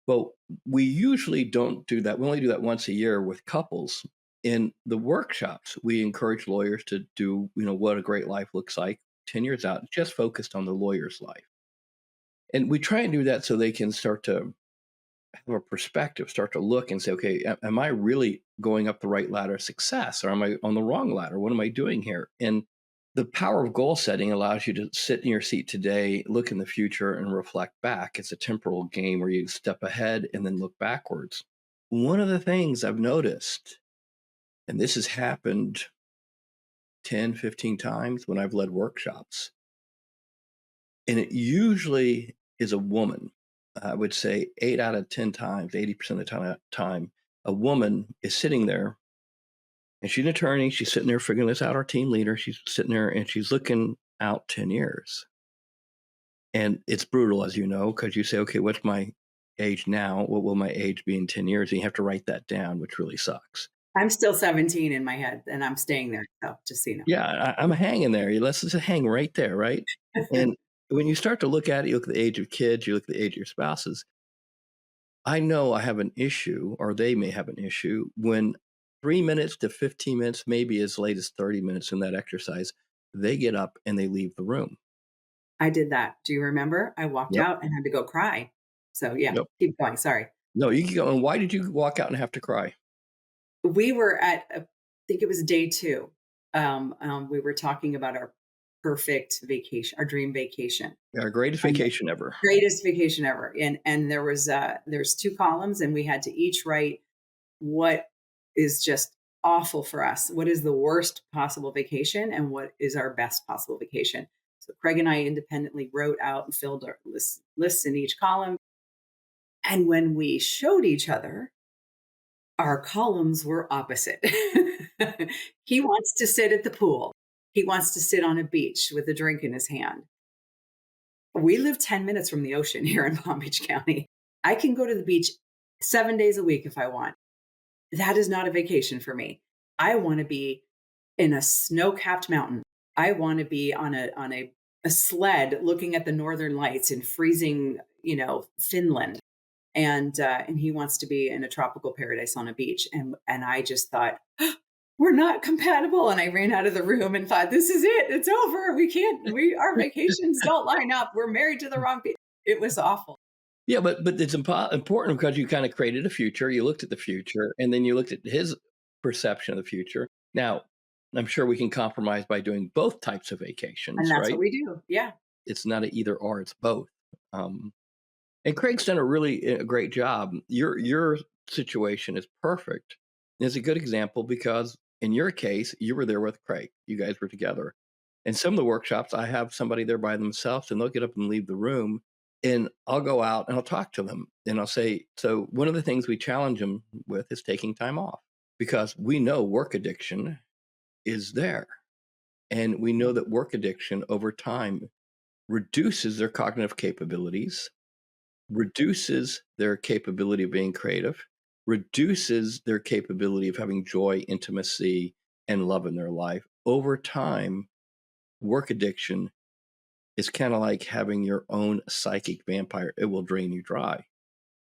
Well, we usually don't do that. We only do that once a year with couples. In the workshops, we encourage lawyers to do, what a great life looks like 10 years out, just focused on the lawyer's life. And we try and do that so they can start to have a perspective, start to look and say, okay, am I really going up the right ladder of success, or am I on the wrong ladder? What am I doing here? And the power of goal setting allows you to sit in your seat today, look in the future, and reflect back. It's a temporal game where you step ahead and then look backwards. One of the things I've noticed, and this has happened 10, 15 times when I've led workshops, and it usually is a woman. I would say 8 out of 10 times, 80% of the time, a woman is sitting there, and she's an attorney. She's sitting there figuring this out, our team leader. She's sitting there and she's looking out 10 years. And it's brutal, as you know, because you say, okay, what's my age now. What will my age be in 10 years? And you have to write that down, which really sucks. I'm still 17 in my head, and I'm staying there, so just so you Yeah, I'm hanging there. Let's just hang right there, right? know. And when you start to look at it, you look at the age of kids, you look at the age of your spouses. I know I have an issue, or they may have an issue, when 3 minutes to 15 minutes, maybe as late as 30 minutes in that exercise, they get up and they leave the room. I did that. Do you remember? I walked Yep. out and had to go cry. So, yeah, Yep. keep going, sorry. No, you can go. And why did you walk out and have to cry? We were at, I think it was day 2. We were talking about our perfect vacation, our dream vacation, Our greatest and the vacation ever. greatest vacation ever, and there's 2 columns, and we had to each write what is just awful for us. What is the worst possible vacation and what is our best possible vacation? So Craig and I independently wrote out and filled our lists in each column. And when we showed each other, our columns were opposite. He wants to sit at the pool. He wants to sit on a beach with a drink in his hand. We live 10 minutes from the ocean here in Palm Beach County. I can go to the beach 7 days a week if I want. That is not a vacation for me. I want to be in a snow-capped mountain. I want to be on a sled looking at the northern lights in freezing, Finland. And he wants to be in a tropical paradise on a beach. And I just thought, we're not compatible. And I ran out of the room and thought, this is it. It's over. Our vacations don't line up. We're married to the wrong people. It was awful. Yeah, but it's important because you kind of created a future. You looked at the future, and then you looked at his perception of the future. Now, I'm sure we can compromise by doing both types of vacations, And that's right? what we do. Yeah. It's not an either or; it's both. And Craig's done a great job. Your situation is perfect. It's a good example because in your case, you were there with Craig. You guys were together. And some of the workshops, I have somebody there by themselves, and they'll get up and leave the room. And I'll go out and I'll talk to them, and I'll say, so one of the things we challenge them with is taking time off, because we know work addiction is there. And we know that work addiction over time reduces their cognitive capabilities, reduces their capability of being creative, reduces their capability of having joy, intimacy, and love in their life. Over time, work addiction is kind of like having your own psychic vampire. It will drain you dry.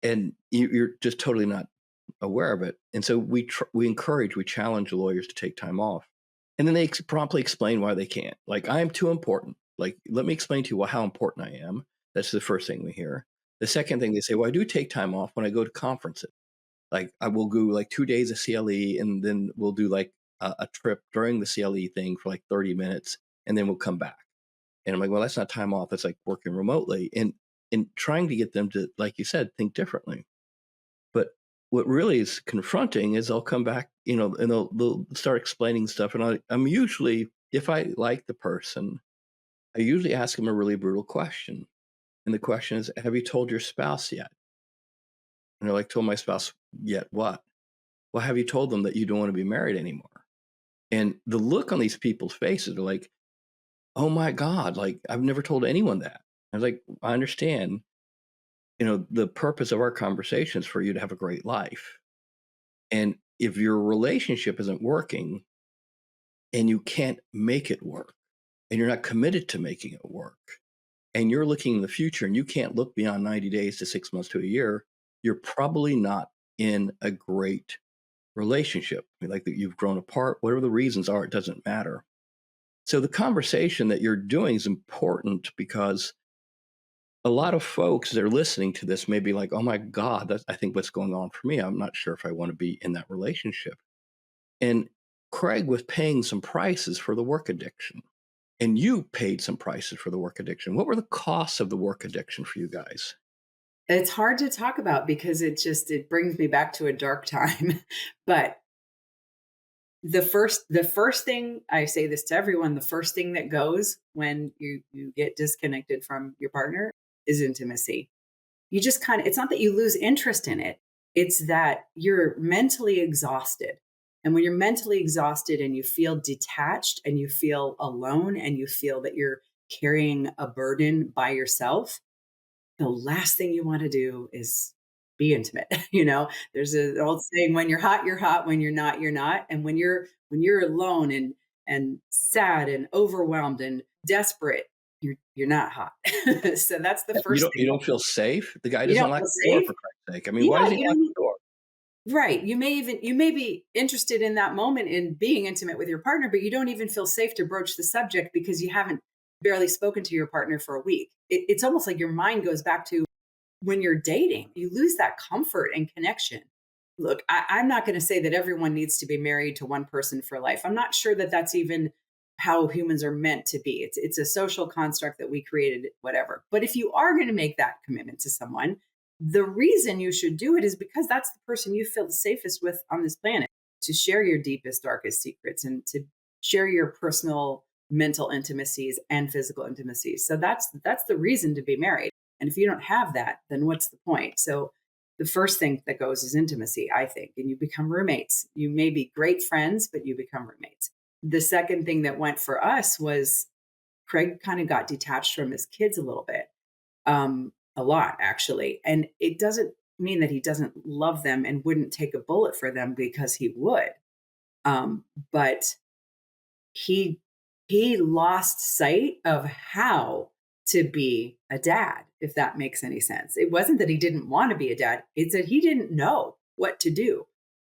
And you're just totally not aware of it. And so we challenge the lawyers to take time off. And then they promptly explain why they can't. Like, I am too important. Like, let me explain to you how important I am. That's the first thing we hear. The second thing they say, well, I do take time off when I go to conferences. Like, I will go like 2 days of CLE, and then we'll do like a trip during the CLE thing for like 30 minutes, and then we'll come back. And I'm like, well, that's not time off. That's like working remotely, and trying to get them to, like you said, think differently. But what really is confronting is they'll come back, and they'll start explaining stuff. And I'm usually, if I like the person, I usually ask them a really brutal question. And the question is, have you told your spouse yet? And they're like, told my spouse yet what? Well, have you told them that you don't want to be married anymore? And the look on these people's faces are like, oh my God, like, I've never told anyone that. I was like, I understand, the purpose of our conversation is for you to have a great life. And if your relationship isn't working and you can't make it work, and you're not committed to making it work, and you're looking in the future and you can't look beyond 90 days to 6 months to a year, you're probably not in a great relationship. I mean, like, that you've grown apart, whatever the reasons are, it doesn't matter. So the conversation that you're doing is important, because a lot of folks that are listening to this may be like, oh my God, that's, I think, what's going on for me. I'm not sure if I want to be in that relationship. And Craig was paying some prices for the work addiction, and you paid some prices for the work addiction. What were the costs of the work addiction for you guys? It's hard to talk about because it brings me back to a dark time. But the first thing, I say this to everyone, the first thing that goes when you get disconnected from your partner is intimacy. You just it's not that you lose interest in it, it's that you're mentally exhausted. And when you're mentally exhausted and you feel detached and you feel alone and you feel that you're carrying a burden by yourself, the last thing you want to do is be intimate. There's an old saying, when you're hot, you're hot. When you're not, you're not. And when you're alone and sad and overwhelmed and desperate, you're not hot. So that's the You first don't thing. you don't feel safe? The guy You doesn't don't lock feel the door, safe. for Christ's sake. I mean, why Yeah, does he lock the door? right. You may be interested in that moment in being intimate with your partner, but you don't even feel safe to broach the subject because you haven't barely spoken to your partner for a week. It's almost like your mind goes back to when you're dating. You lose that comfort and connection. Look, I'm not going to say that everyone needs to be married to one person for life. I'm not sure that that's even how humans are meant to be. It's a social construct that we created, whatever. But if you are going to make that commitment to someone, the reason you should do it is because that's the person you feel the safest with on this planet, to share your deepest, darkest secrets and to share your personal mental intimacies and physical intimacies. So that's the reason to be married. And if you don't have that, then what's the point? So the first thing that goes is intimacy, I think, and you become roommates. You may be great friends, but you become roommates. The second thing that went for us was Craig kind of got detached from his kids a little bit, a lot actually. And it doesn't mean that he doesn't love them and wouldn't take a bullet for them, because he would. But he he lost sight of how to be a dad, if that makes any sense. It wasn't that he didn't want to be a dad, it's that he didn't know what to do.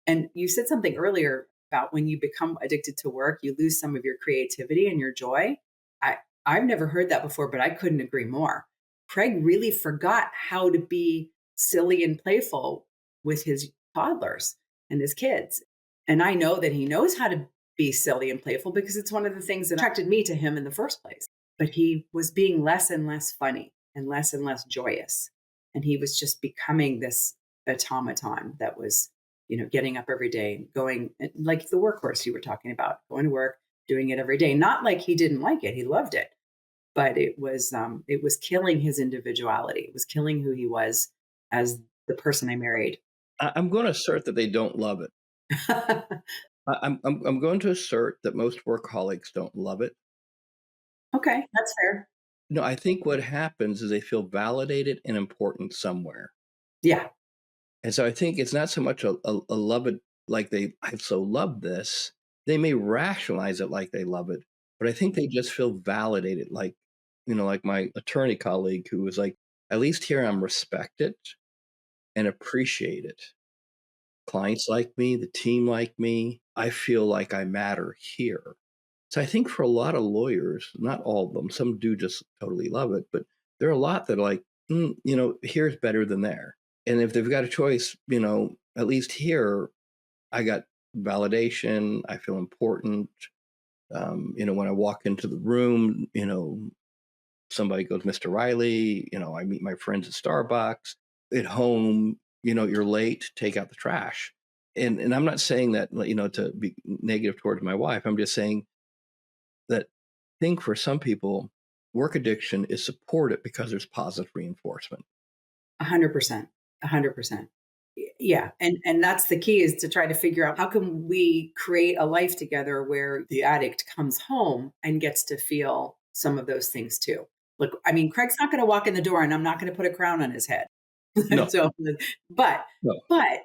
And you said something earlier about when you become addicted to work, you lose some of your creativity and your joy. I I've never heard that before, but I couldn't agree more. Craig really forgot how to be silly and playful with his toddlers and his kids. And I know that he knows how to be silly and playful because it's one of the things that attracted me to him in the first place. But he was being less and less funny and less joyous. And he was just becoming this automaton that was, getting up every day, going like the workhorse you were talking about, going to work, doing it every day. Not like he didn't like it; he loved it, but it was killing his individuality. It was killing who he was as the person I married. I'm going to assert that they don't love it. I'm going to assert that most workaholics don't love it. Okay, that's fair. No, I think what happens is they feel validated and important somewhere. Yeah. And so I think it's not so much a love it like I so love this. They may rationalize it like they love it, but I think they just feel validated. Like my attorney colleague who was like, at least here I'm respected and appreciated. Clients like me, the team like me. I feel like I matter here. So I think for a lot of lawyers, not all of them, some do just totally love it, but there are a lot that are like, here's better than there. And if they've got a choice, at least here, I got validation. I feel important. When I walk into the room, somebody goes, Mr. Riley, I meet my friends at Starbucks. At home, you're late, take out the trash. And I'm not saying that, to be negative towards my wife. I'm just saying that I think for some people, work addiction is supported because there's positive reinforcement. 100%. 100%. Yeah, and that's the key, is to try to figure out how can we create a life together where the addict comes home and gets to feel some of those things too. Look, I mean, Craig's not going to walk in the door and I'm not going to put a crown on his head. No, So, but no. but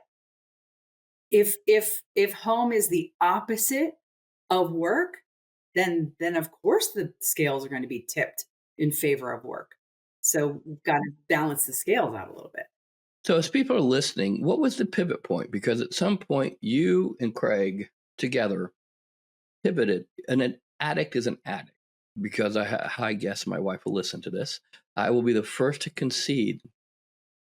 if home is the opposite of work, then of course the scales are going to be tipped in favor of work. So we've got to balance the scales out a little bit. So as people are listening, what was the pivot point? Because at some point, you and Craig together pivoted. And an addict is an addict. Because I guess my wife will listen to this. I will be the first to concede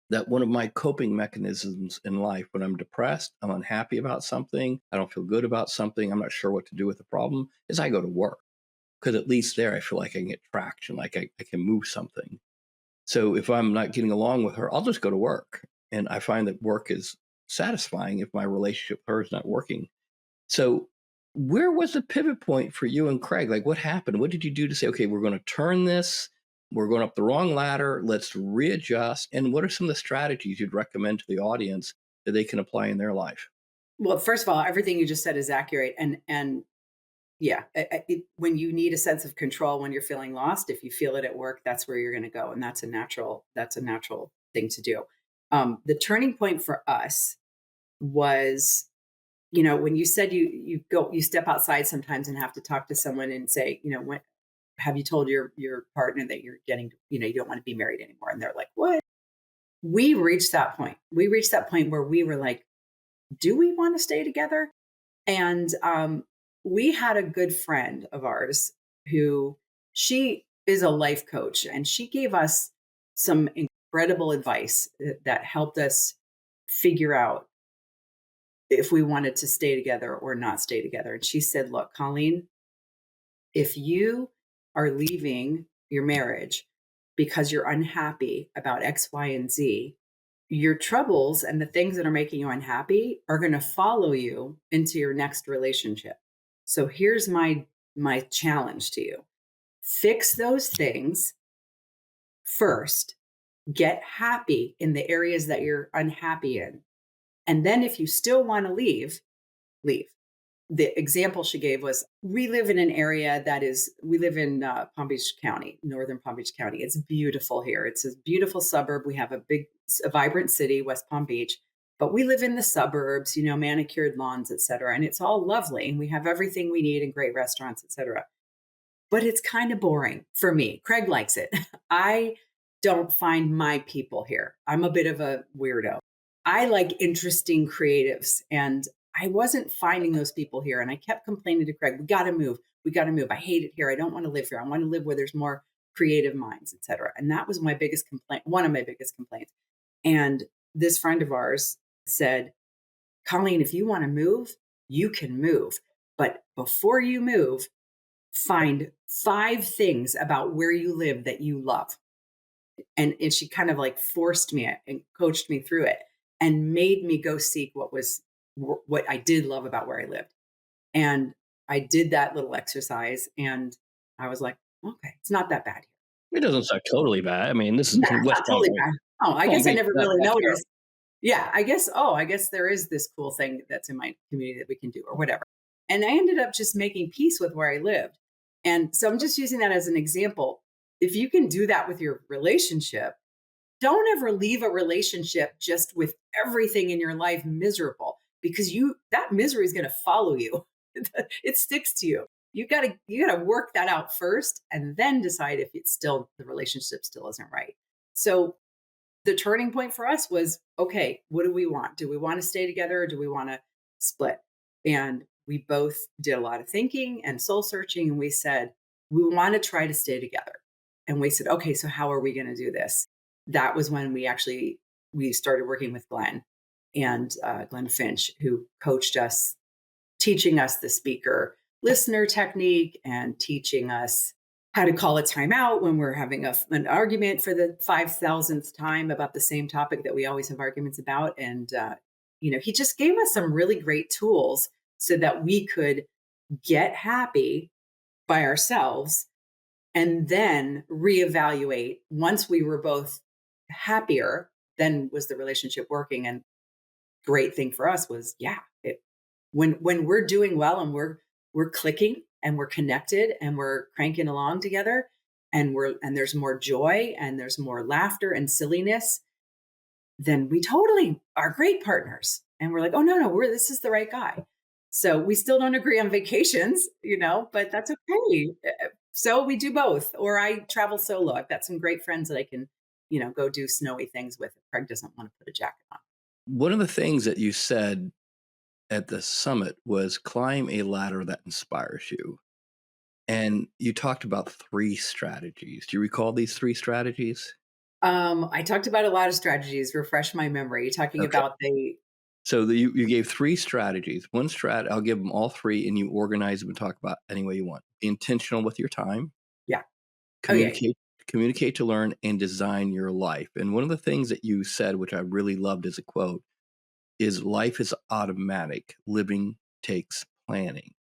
that one of my coping mechanisms in life, when I'm depressed, I'm unhappy about something, I don't feel good about something, I'm not sure what to do with the problem, is I go to work. Because at least there I feel like I can get traction, like I can move something. So if I'm not getting along with her, I'll just go to work. And I find that work is satisfying if my relationship with her is not working. So where was the pivot point for you and Craig? Like, what happened? What did you do to say, okay, we're going to turn this, we're going up the wrong ladder, let's readjust? And what are some of the strategies you'd recommend to the audience that they can apply in their life? Well, first of all, everything you just said is accurate, and Yeah. When you need a sense of control, when you're feeling lost, if you feel it at work, that's where you're going to go. And that's a natural thing to do. The turning point for us was, when you said you step outside sometimes and have to talk to someone and say, when have you told your partner that you're getting, you don't want to be married anymore? And they're like, what? We reached that point. We reached that point where we were like, do we want to stay together? And we had a good friend of ours who she is a life coach, and she gave us some incredible advice that helped us figure out if we wanted to stay together or not stay together. And she said, look, Colleen, if you are leaving your marriage because you're unhappy about X, Y, and Z, your troubles and the things that are making you unhappy are going to follow you into your next relationship. So here's my challenge to you. Fix those things first. Get happy in the areas that you're unhappy in. And then if you still want to leave, leave. The example she gave was, we live in an area we live in Palm Beach County, northern Palm Beach County. It's beautiful here. It's a beautiful suburb. We have a vibrant city, West Palm Beach, but we live in the suburbs, manicured lawns, et cetera. And it's all lovely. And we have everything we need and great restaurants, et cetera. But it's kind of boring for me. Craig likes it. I don't find my people here. I'm a bit of a weirdo. I like interesting creatives, and I wasn't finding those people here. And I kept complaining to Craig, we got to move. We got to move. I hate it here. I don't want to live here. I want to live where there's more creative minds, et cetera. And that was my biggest complaint, one of my biggest complaints. And this friend of ours said, Colleen, if you want to move, you can move. But before you move, find 5 things about where you live that you love. And she kind of like forced me and coached me through it and made me go seek what I did love about where I lived. And I did that little exercise, and I was like, okay, it's not that bad It doesn't sound totally bad. I mean, this is here. No, it's West not totally Palm. bad. Oh, I Palm guess I Beach never is not really that terrible. noticed. Yeah, I guess there is this cool thing that's in my community that we can do or whatever. And I ended up just making peace with where I lived. And so I'm just using that as an example. If you can do that with your relationship, don't ever leave a relationship just with everything in your life miserable, because that misery is going to follow you. It sticks to you. You got to work that out first and then decide if the relationship still isn't right. So the turning point for us was, okay, what do we want? Do we want to stay together or do we want to split? And we both did a lot of thinking and soul searching. And we said, we want to try to stay together. And we said, okay, so how are we going to do this? That was when we started working with Glenn and Glenn Finch, who coached us, teaching us the speaker listener technique and teaching us how to call a timeout when we're having an argument for the 5,000th time about the same topic that we always have arguments about. And, he just gave us some really great tools so that we could get happy by ourselves and then reevaluate. Once we were both happier, then was the relationship working? And great thing for us was, when we're doing well and we're clicking and we're connected and we're cranking along together, and there's more joy and there's more laughter and silliness, then we totally are great partners. And we're like, oh no, this is the right guy. So we still don't agree on vacations, but that's okay. So we do both, or I travel solo. I've got some great friends that I can, go do snowy things with if Craig doesn't want to put a jacket on. One of the things that you said at the summit was climb a ladder that inspires you. And you talked about 3 strategies. Do you recall these 3 strategies? I talked about a lot of strategies. Refresh my memory. Talking Okay. about So you gave 3 strategies. One I'll give them all 3, and you organize them and talk about any way you want. Be intentional with your time. Yeah. Communicate to learn, and design your life. And one of the things that you said, which I really loved as a quote, is life is automatic. Living takes planning.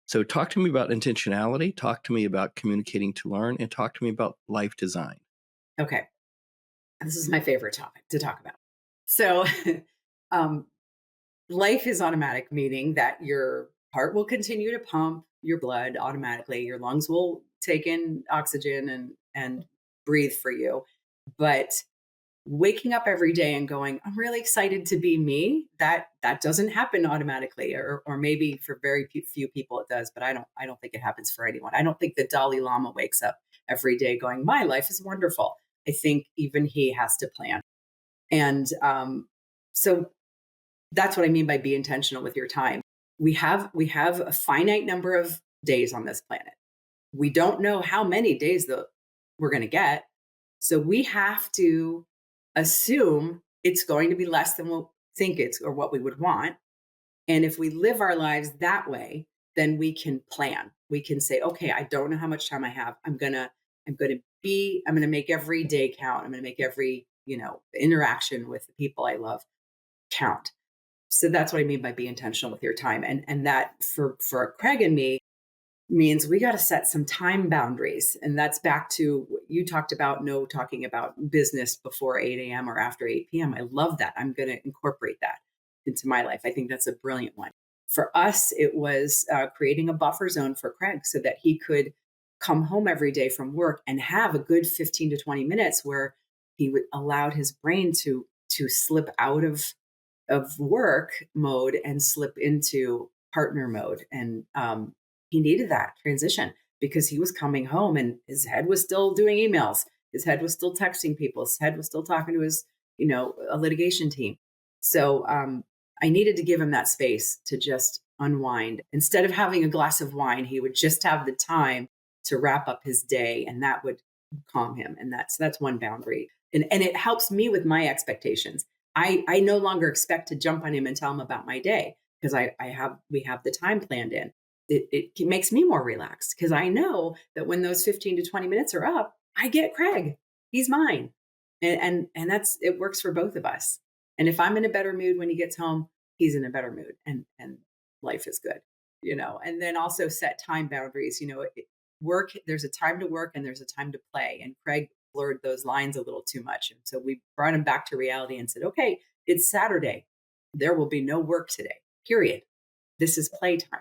So talk to me about intentionality. Talk to me about communicating to learn, and talk to me about life design. Okay. This is my favorite topic to talk about. So, life is automatic, meaning that your heart will continue to pump, your blood automatically. Your lungs will take in oxygen and breathe for you. But waking up every day and going, I'm really excited to be me, that doesn't happen automatically. Or maybe for very few people it does, but I don't think it happens for anyone. I don't think the Dalai Lama wakes up every day going, my life is wonderful. I think even he has to plan. And so that's what I mean by be intentional with your time. We have a finite number of days on this planet. We don't know how many days we're going to get. So we have to assume it's going to be less than we'll think it's or what we would want. And if we live our lives that way, then we can plan. We can say, okay, I don't know how much time I have. I'm gonna make every day count. I'm gonna make every, interaction with the people I love count. So that's what I mean by be intentional with your time. And that for Craig and me means we got to set some time boundaries. And that's back to what you talked about, no talking about business before 8 a.m. or after 8 p.m. I love that. I'm going to incorporate that into my life. I think that's a brilliant one. For us, it was creating a buffer zone for Craig so that he could come home every day from work and have a good 15 to 20 minutes where he would allowed his brain to slip out of work mode and slip into partner mode. And he needed that transition because he was coming home and his head was still doing emails. His head was still texting people. His head was still talking to his, a litigation team. So I needed to give him that space to just unwind. Instead of having a glass of wine, he would just have the time to wrap up his day, and that would calm him. And that's one boundary. And it helps me with my expectations. I no longer expect to jump on him and tell him about my day because we have the time planned in. It makes me more relaxed because I know that when those 15 to 20 minutes are up, I get Craig. He's mine. And it works for both of us. And if I'm in a better mood when he gets home, he's in a better mood and life is good, and then also set time boundaries, work, there's a time to work and there's a time to play. And Craig blurred those lines a little too much. And so we brought him back to reality and said, okay, it's Saturday. There will be no work today, period. This is playtime.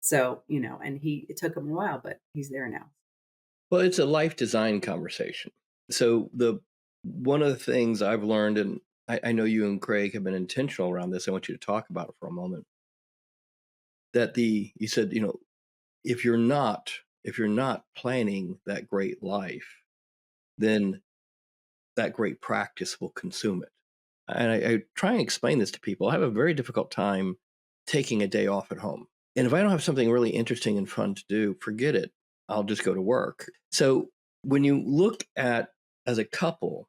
So, and it took him a while, but he's there now. Well, it's a life design conversation. So one of the things I've learned, and I know you and Craig have been intentional around this. I want you to talk about it for a moment. That you said, if you're not planning that great life, then that great practice will consume it. And I try and explain this to people. I have a very difficult time taking a day off at home. And if I don't have something really interesting and fun to do, forget it. I'll just go to work. So when you look at, as a couple,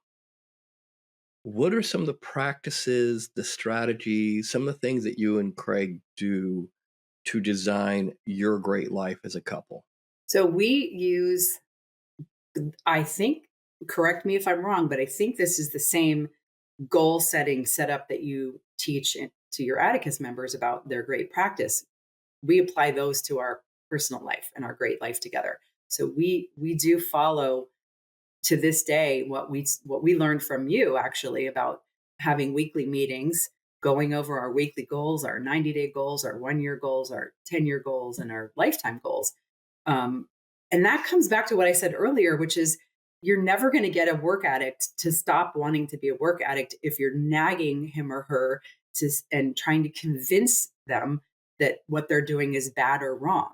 what are some of the practices, the strategies, some of the things that you and Craig do to design your great life as a couple? So we use, I think, correct me if I'm wrong, but I think this is the same goal setting setup that you teach to your Atticus members about their great practice. We apply those to our personal life and our great life together. So we do follow to this day what we learned from you actually about having weekly meetings, going over our weekly goals, our 90-day goals, our 1-year goals, our 10-year goals, and our lifetime goals. And that comes back to what I said earlier, which is you're never going to get a work addict to stop wanting to be a work addict if you're nagging him or her and trying to convince them that what they're doing is bad or wrong.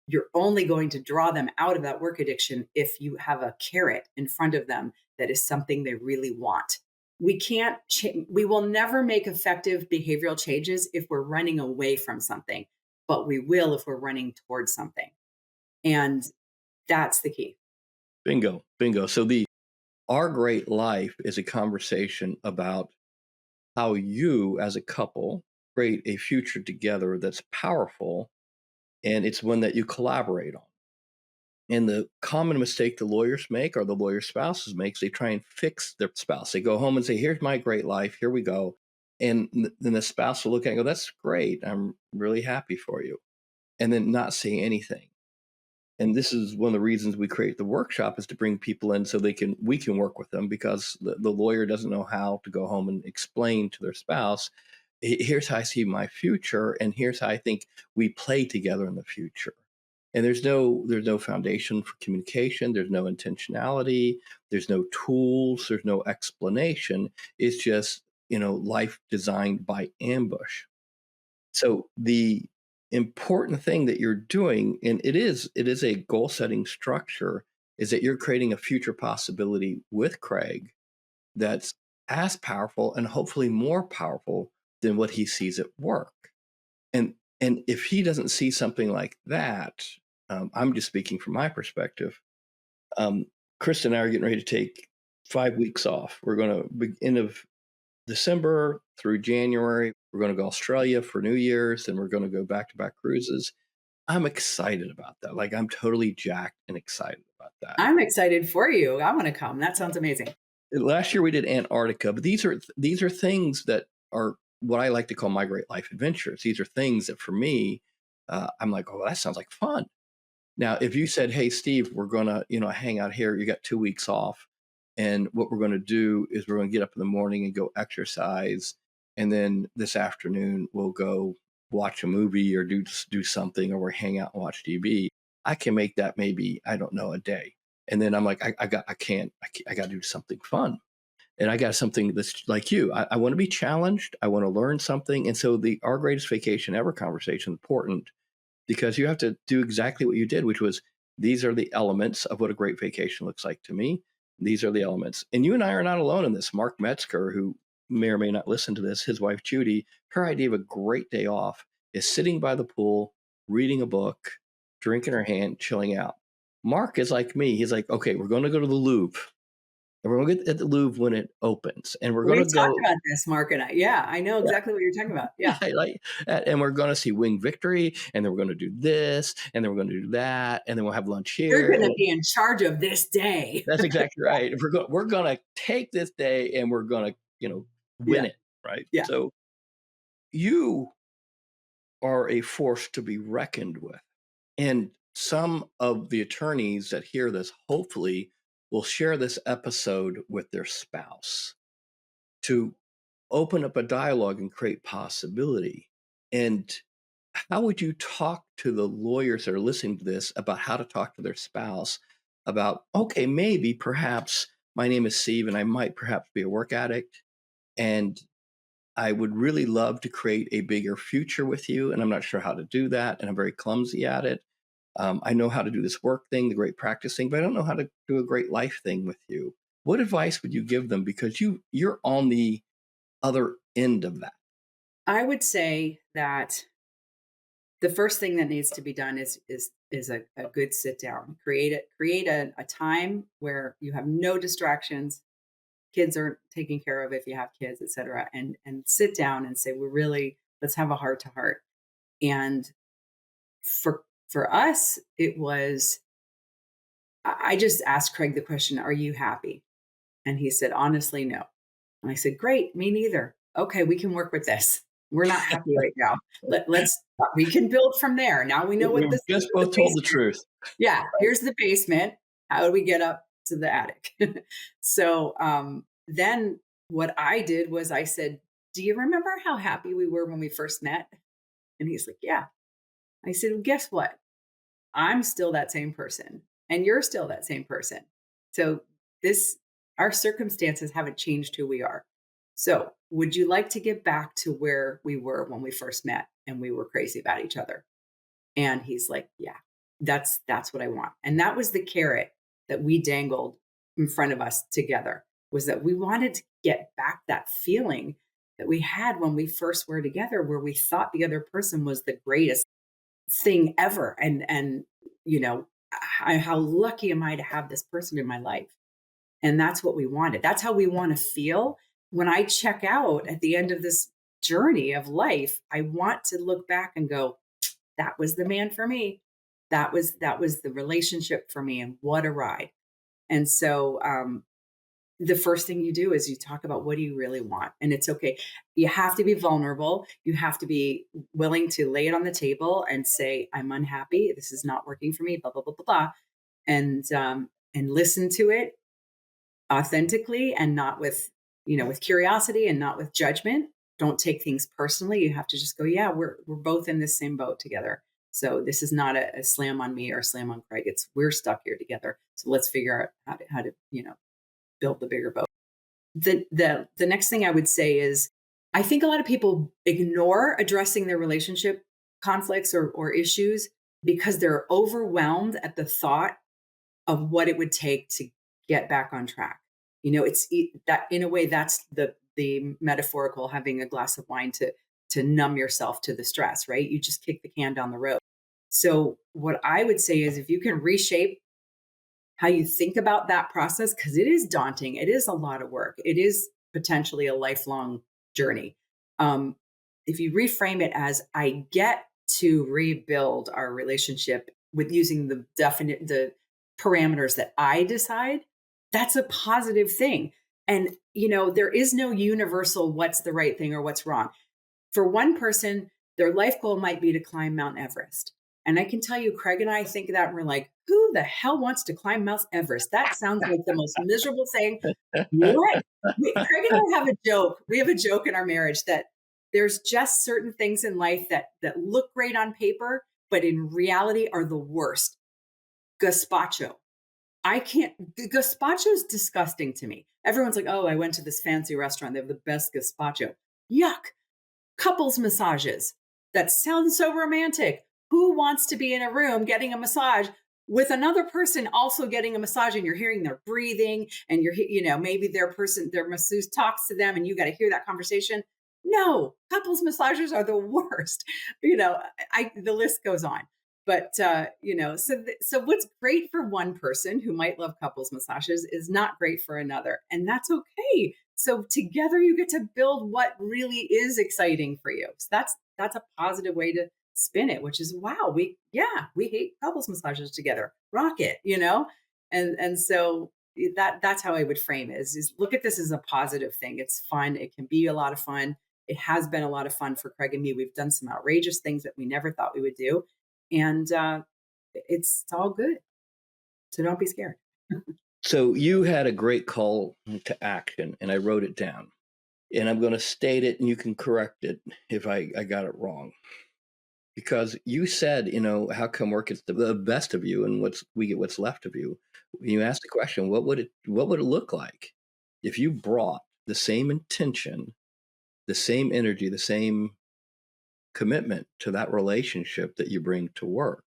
You're only going to draw them out of that work addiction if you have a carrot in front of them that is something they really want. We will never make effective behavioral changes if we're running away from something, but we will if we're running towards something. And that's the key. Bingo. So our great life is a conversation about how you as a couple create a future together that's powerful, and it's one that you collaborate on. And the common mistake the lawyers make, or the lawyer spouses make, is they try and fix their spouse. They go home and say, here's my great life, here we go. And then the spouse will look at it and go, that's great, I'm really happy for you. And then not say anything. And this is one of the reasons we create the workshop, is to bring people in so we can work with them, because the lawyer doesn't know how to go home and explain to their spouse, here's how I see my future, and here's how I think we play together in the future. And there's no foundation for communication. There's no intentionality. There's no tools. There's no explanation. It's just, life designed by ambush. So the important thing that you're doing, and it is a goal setting structure, is that you're creating a future possibility with Craig that's as powerful and hopefully more powerful than what he sees at work. And if he doesn't see something like that, I'm just speaking from my perspective. Krista and I are getting ready to take 5 weeks off. We're going to end of December through January. We're going to go Australia for New Year's, then we're going to go back-to-back cruises. I'm excited about that. Like, I'm totally jacked and excited about that. I'm excited for you. I want to come. That sounds amazing. Last year we did Antarctica, but these are things that are what I like to call my great life adventures. These are things that for me, I'm like, oh, that sounds like fun. Now, if you said, hey, Steve, we're going to, hang out here, you got 2 weeks off. And what we're going to do is we're going to get up in the morning and go exercise. And then this afternoon, we'll go watch a movie or do something, or we'll hang out and watch TV. I can make that maybe, I don't know, a day. And then I'm like, I got to do something fun. And I got something that's like you. I want to be challenged. I want to learn something. And so our greatest vacation ever conversation is important, because you have to do exactly what you did, which was, these are the elements of what a great vacation looks like to me. These are the elements. And you and I are not alone in this. Mark Metzger, who may or may not listen to this, his wife, Judy, her idea of a great day off is sitting by the pool, reading a book, drink in her hand, chilling out. Mark is like me. He's like, okay, we're going to go to the Louvre. And we're going to get at the Louvre when it opens. And we're going to talk go about this, Mark and I. Yeah, I know exactly what you're talking about. Yeah. And we're going to see Winged Victory, and then we're going to do this, and then we're going to do that, and then we'll have lunch here. You're going to be in charge of this day. That's exactly right. We're going to take this day and we're going to, win it. Right. Yeah. So you are a force to be reckoned with. And some of the attorneys that hear this, hopefully, will share this episode with their spouse to open up a dialogue and create possibility. And how would you talk to the lawyers that are listening to this about how to talk to their spouse about, okay, maybe perhaps my name is Steve and I might perhaps be a work addict, and I would really love to create a bigger future with you, and I'm not sure how to do that, and I'm very clumsy at it. I know how to do this work thing, the great practice thing, but I don't know how to do a great life thing with you. What advice would you give them? Because you're on the other end of that. I would say that the first thing that needs to be done is a good sit down. Create a time where you have no distractions. Kids are taken care of if you have kids, et cetera, and sit down and say, let's have a heart to heart. And for us, it was, I just asked Craig the question, are you happy? And he said, honestly, no. And I said, great, me neither. Okay, we can work with this. We're not happy right now. We can build from there. Now we know what this is. Just both told the truth. Yeah, here's the basement. How do we get up to the attic? So then what I did was I said, do you remember how happy we were when we first met? And he's like, yeah. I said, well, guess what? I'm still that same person and you're still that same person. So our circumstances haven't changed who we are. So would you like to get back to where we were when we first met and we were crazy about each other? And he's like, yeah, that's what I want. And that was the carrot that we dangled in front of us together, was that we wanted to get back that feeling that we had when we first were together, where we thought the other person was the greatest thing ever. And how lucky am I to have this person in my life? And that's what we wanted. That's how we want to feel. When I check out at the end of this journey of life, I want to look back and go, that was the man for me. That was the relationship for me. And what a ride. And so the first thing you do is you talk about, what do you really want? And it's okay. You have to be vulnerable. You have to be willing to lay it on the table and say, I'm unhappy. This is not working for me, blah, blah, blah, blah, blah. And listen to it authentically, and not with curiosity and not with judgment. Don't take things personally. You have to just go, yeah, we're both in this same boat together. So this is not a slam on me or a slam on Craig. It's we're stuck here together. So let's figure out how to build the bigger boat. The next thing I would say is I think a lot of people ignore addressing their relationship conflicts or issues because they're overwhelmed at the thought of what it would take to get back on track. That in a way that's the metaphorical having a glass of wine to numb yourself to the stress, right? You just kick the can down the road. So what I would say is if you can reshape how you think about that process, because it is daunting, it is a lot of work, it is potentially a lifelong journey. Um, if you reframe it as I get to rebuild our relationship with using the parameters that I decide, that's a positive thing. And there is no universal what's the right thing or what's wrong. For one person, their life goal might be to climb Mount Everest. And I can tell you, Craig and I think of that and we're like, who the hell wants to climb Mount Everest? That sounds like the most miserable thing. What? Craig and I have a joke. We have a joke in our marriage that there's just certain things in life that look great on paper, but in reality are the worst. Gazpacho. Gazpacho is disgusting to me. Everyone's like, oh, I went to this fancy restaurant. They have the best gazpacho. Yuck. Couples massages. That sounds so romantic. Who wants to be in a room getting a massage with another person also getting a massage and you're hearing their breathing and maybe their masseuse talks to them and you got to hear that conversation? No, couples massages are the worst. The list goes on. But so what's great for one person who might love couples massages is not great for another, and that's okay. So together you get to build what really is exciting for you. So that's a positive way to spin it, which is wow, we hate couples massages together. Rock it, and so that's how I would frame it is look at this as a positive thing. It's fun. It can be a lot of fun. It has been a lot of fun for Craig and me. We've done some outrageous things that we never thought we would do. And it's all good. So don't be scared. So you had a great call to action, and I wrote it down. And I'm going to state it, and you can correct it if I got it wrong. Because you said, how come work is the best of you, and we get what's left of you. You asked the question, what would it look like if you brought the same intention, the same energy, the same commitment to that relationship that you bring to work?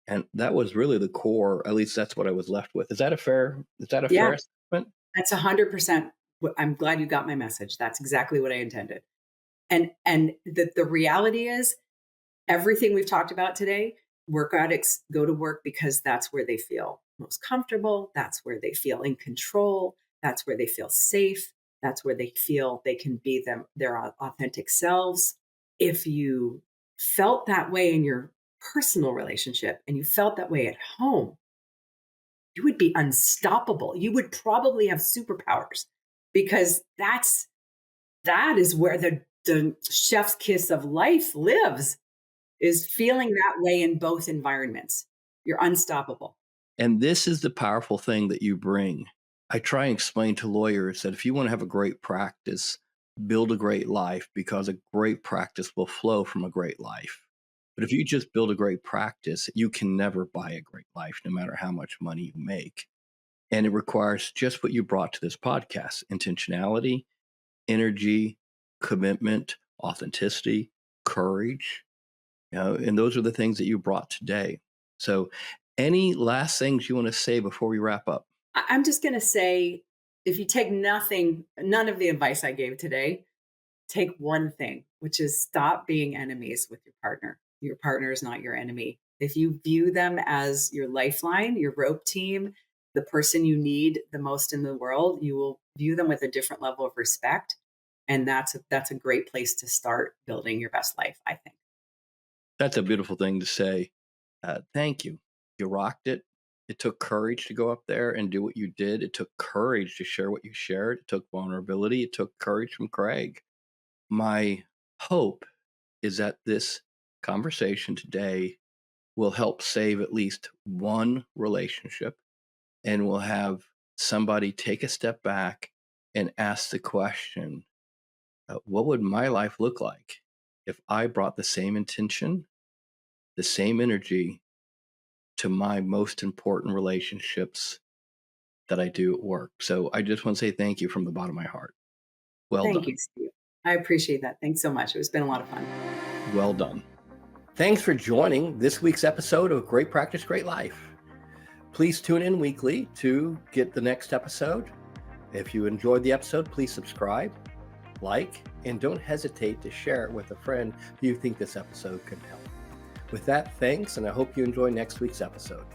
And that was really the core. At least that's what I was left with. Is that a fair assessment? That's 100%. I'm glad you got my message. That's exactly what I intended. And the reality is everything we've talked about today, work addicts go to work because that's where they feel most comfortable. That's where they feel in control. That's where they feel safe. That's where they feel they can be their authentic selves. If you felt that way in your personal relationship and you felt that way at home, you would be unstoppable. You would probably have superpowers because that is where the chef's kiss of life lives, is feeling that way in both environments. You're unstoppable. And this is the powerful thing that you bring. I try and explain to lawyers that if you want to have a great practice, build a great life, because a great practice will flow from a great life. But if you just build a great practice, you can never buy a great life, no matter how much money you make. And it requires just what you brought to this podcast: intentionality, energy, commitment, authenticity, courage. And those are the things that you brought today. So any last things you want to say before we wrap up? I'm just going to say, if you take none of the advice I gave today, take one thing, which is stop being enemies with your partner. Your partner is not your enemy. If you view them as your lifeline, your rope team, the person you need the most in the world, you will view them with a different level of respect. And that's a great place to start building your best life, I think. That's a beautiful thing to say. Thank you. You rocked it. It took courage to go up there and do what you did. It took courage to share what you shared. It took vulnerability. It took courage from Craig. My hope is that this conversation today will help save at least one relationship, and will have somebody take a step back and ask the question, what would my life look like if I brought the same intention, the same energy to my most important relationships that I do at work. So I just want to say thank you from the bottom of my heart. Well Thank you, done. Steve. I appreciate that. Thanks so much. It's been a lot of fun. Well done. Thanks for joining this week's episode of Great Practice, Great Life. Please tune in weekly to get the next episode. If you enjoyed the episode, please subscribe, like, and don't hesitate to share it with a friend who you think this episode can help. With that, thanks, and I hope you enjoy next week's episode.